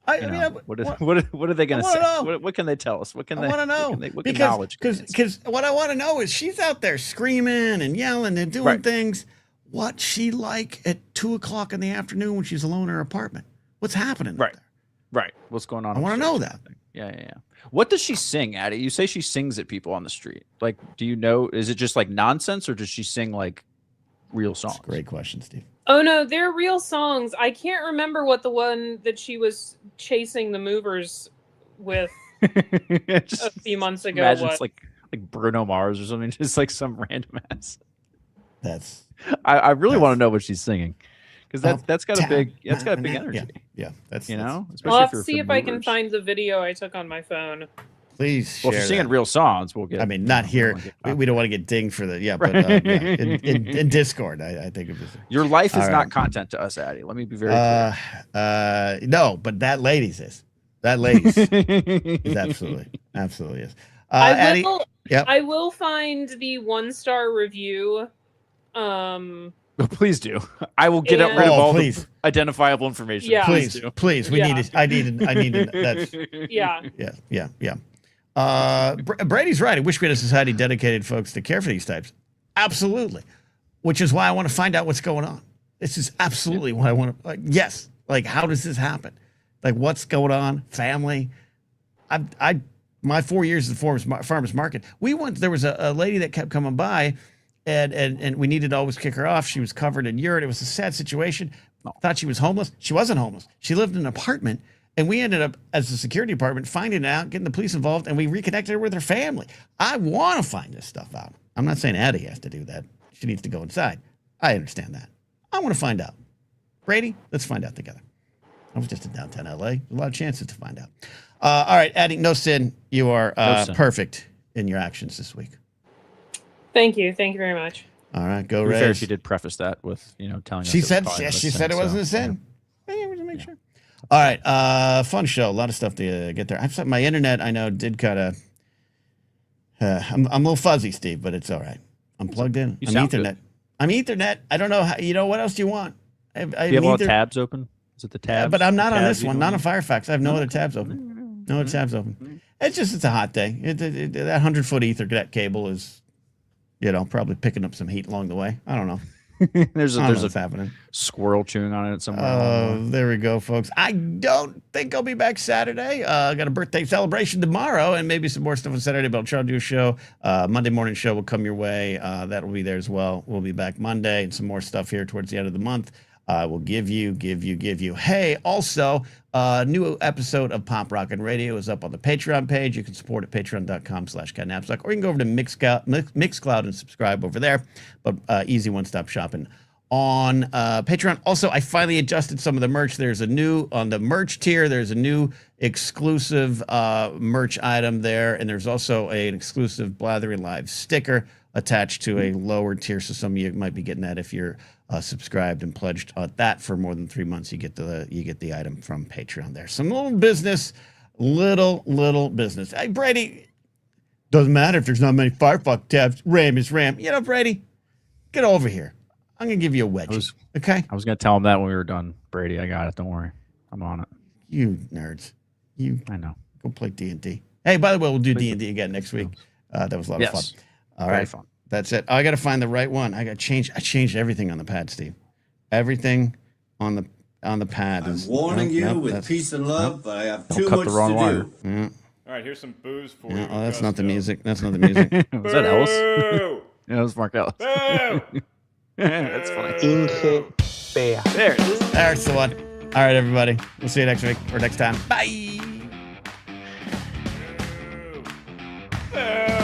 What are they going to say? What can they tell us? What can they want to know? Because what I want to know is she's out there screaming and yelling and doing things. What's she like at 2:00 in the afternoon when she's alone in her apartment? What's happening? Right. What's going on? I want to know that. Yeah. What does she sing, Addie? You say she sings at people on the street. Like, do you know? Is it just like nonsense, or does she sing like real songs? That's a great question, Steve. Oh no, they're real songs. I can't remember what the one that she was chasing the movers with a few months ago imagine was. It's like Bruno Mars or something, just like some random ass. That's. I really want to know what she's singing, because that's got a big energy. Yeah, that's I'll have to see if I can find the video I took on my phone. Please. Well, if you're singing real songs, we'll get. I mean, not here. We don't want to get dinged for the but in Discord, I think of this. Your life is not content to us, Addie. Let me be very clear. No, but that lady's is. That lady's is absolutely is. Addie, I will find the 1-star review. Please do. I will get rid of all the identifiable information. Yeah. Please. We need it. I need it. That's yeah. Brady's right. I wish we had a society dedicated folks to care for these types. Absolutely. Which is why I want to find out what's going on. This is absolutely what I want to. Yes. Like, how does this happen? Like, what's going on? Family. My 4 years at the farmers market. There was a lady that kept coming by. And we needed to always kick her off. She was covered in urine. It was a sad situation. Thought she was homeless. She wasn't homeless. She lived in an apartment. And we ended up, as a security department, finding it out, getting the police involved, and we reconnected her with her family. I want to find this stuff out. I'm not saying Addie has to do that. She needs to go inside. I understand that. I want to find out. Brady, let's find out together. I was just in downtown LA. A lot of chances to find out. All right, Addie, no sin. You are perfect in your actions this week. Thank you very much. All right, go Ray. Fair, she did preface that with telling us. She said it wasn't a sin. Yeah, to make sure. All right, fun show. A lot of stuff to get there. My internet, I know, did kind of. I'm a little fuzzy, Steve, but it's all right. I'm plugged in. I'm Ethernet. I'm Ethernet. I don't know how. What else do you want? Do you have all the tabs open? Is it the tabs? But I'm not on this one. Not on Firefox. I have no other tabs open. No other tabs open. It's a hot day. That 100-foot Ethernet cable is. Probably picking up some heat along the way. I don't know. there's what's happening. Squirrel chewing on it somewhere. Oh, there we go, folks. I don't think I'll be back Saturday. I got a birthday celebration tomorrow, and maybe some more stuff on Saturday. But I'll try to do a show. Monday morning show will come your way. That will be there as well. We'll be back Monday, and some more stuff here towards the end of the month. We'll give you. Hey, also, new episode of Pop Rockin' Radio is up on the Patreon page. You can support at patreon.com/Napzok, or you can go over to Mixcloud and subscribe over there. But easy one-stop shopping on Patreon. Also, I finally adjusted some of the merch. On the merch tier, there's a new exclusive merch item there, and there's also an exclusive Blathering Live sticker attached to a lower tier. So some of you might be getting that if you're subscribed and pledged that for more than 3 months. You get the item from Patreon there. Some little business. Hey, Brady, doesn't matter if there's not many Firefox tabs. RAM is RAM. Brady, get over here. I'm gonna give you a wedgie. Okay. I was gonna tell him that when we were done, Brady. I got it. Don't worry. I'm on it. You nerds. I know. Go play D&D. Hey, by the way, we'll do D&D again next week. That was a lot of fun. All right. Fun. That's it. I got to find the right one. I changed everything on the pad, Steve. Everything on the pad I'm is. warning you with peace and love, but I have too cut much the wrong to wire. do. Yeah. All right, here's some booze for Yeah, you. oh, that's not the music. That's not the music. Was that Ellis? Boo! Yeah, that was Mark Ellis. Boo! That's funny. Inge Pea. There it is. There's the one. All right, everybody. We'll see you next week or next time. Bye. Boo!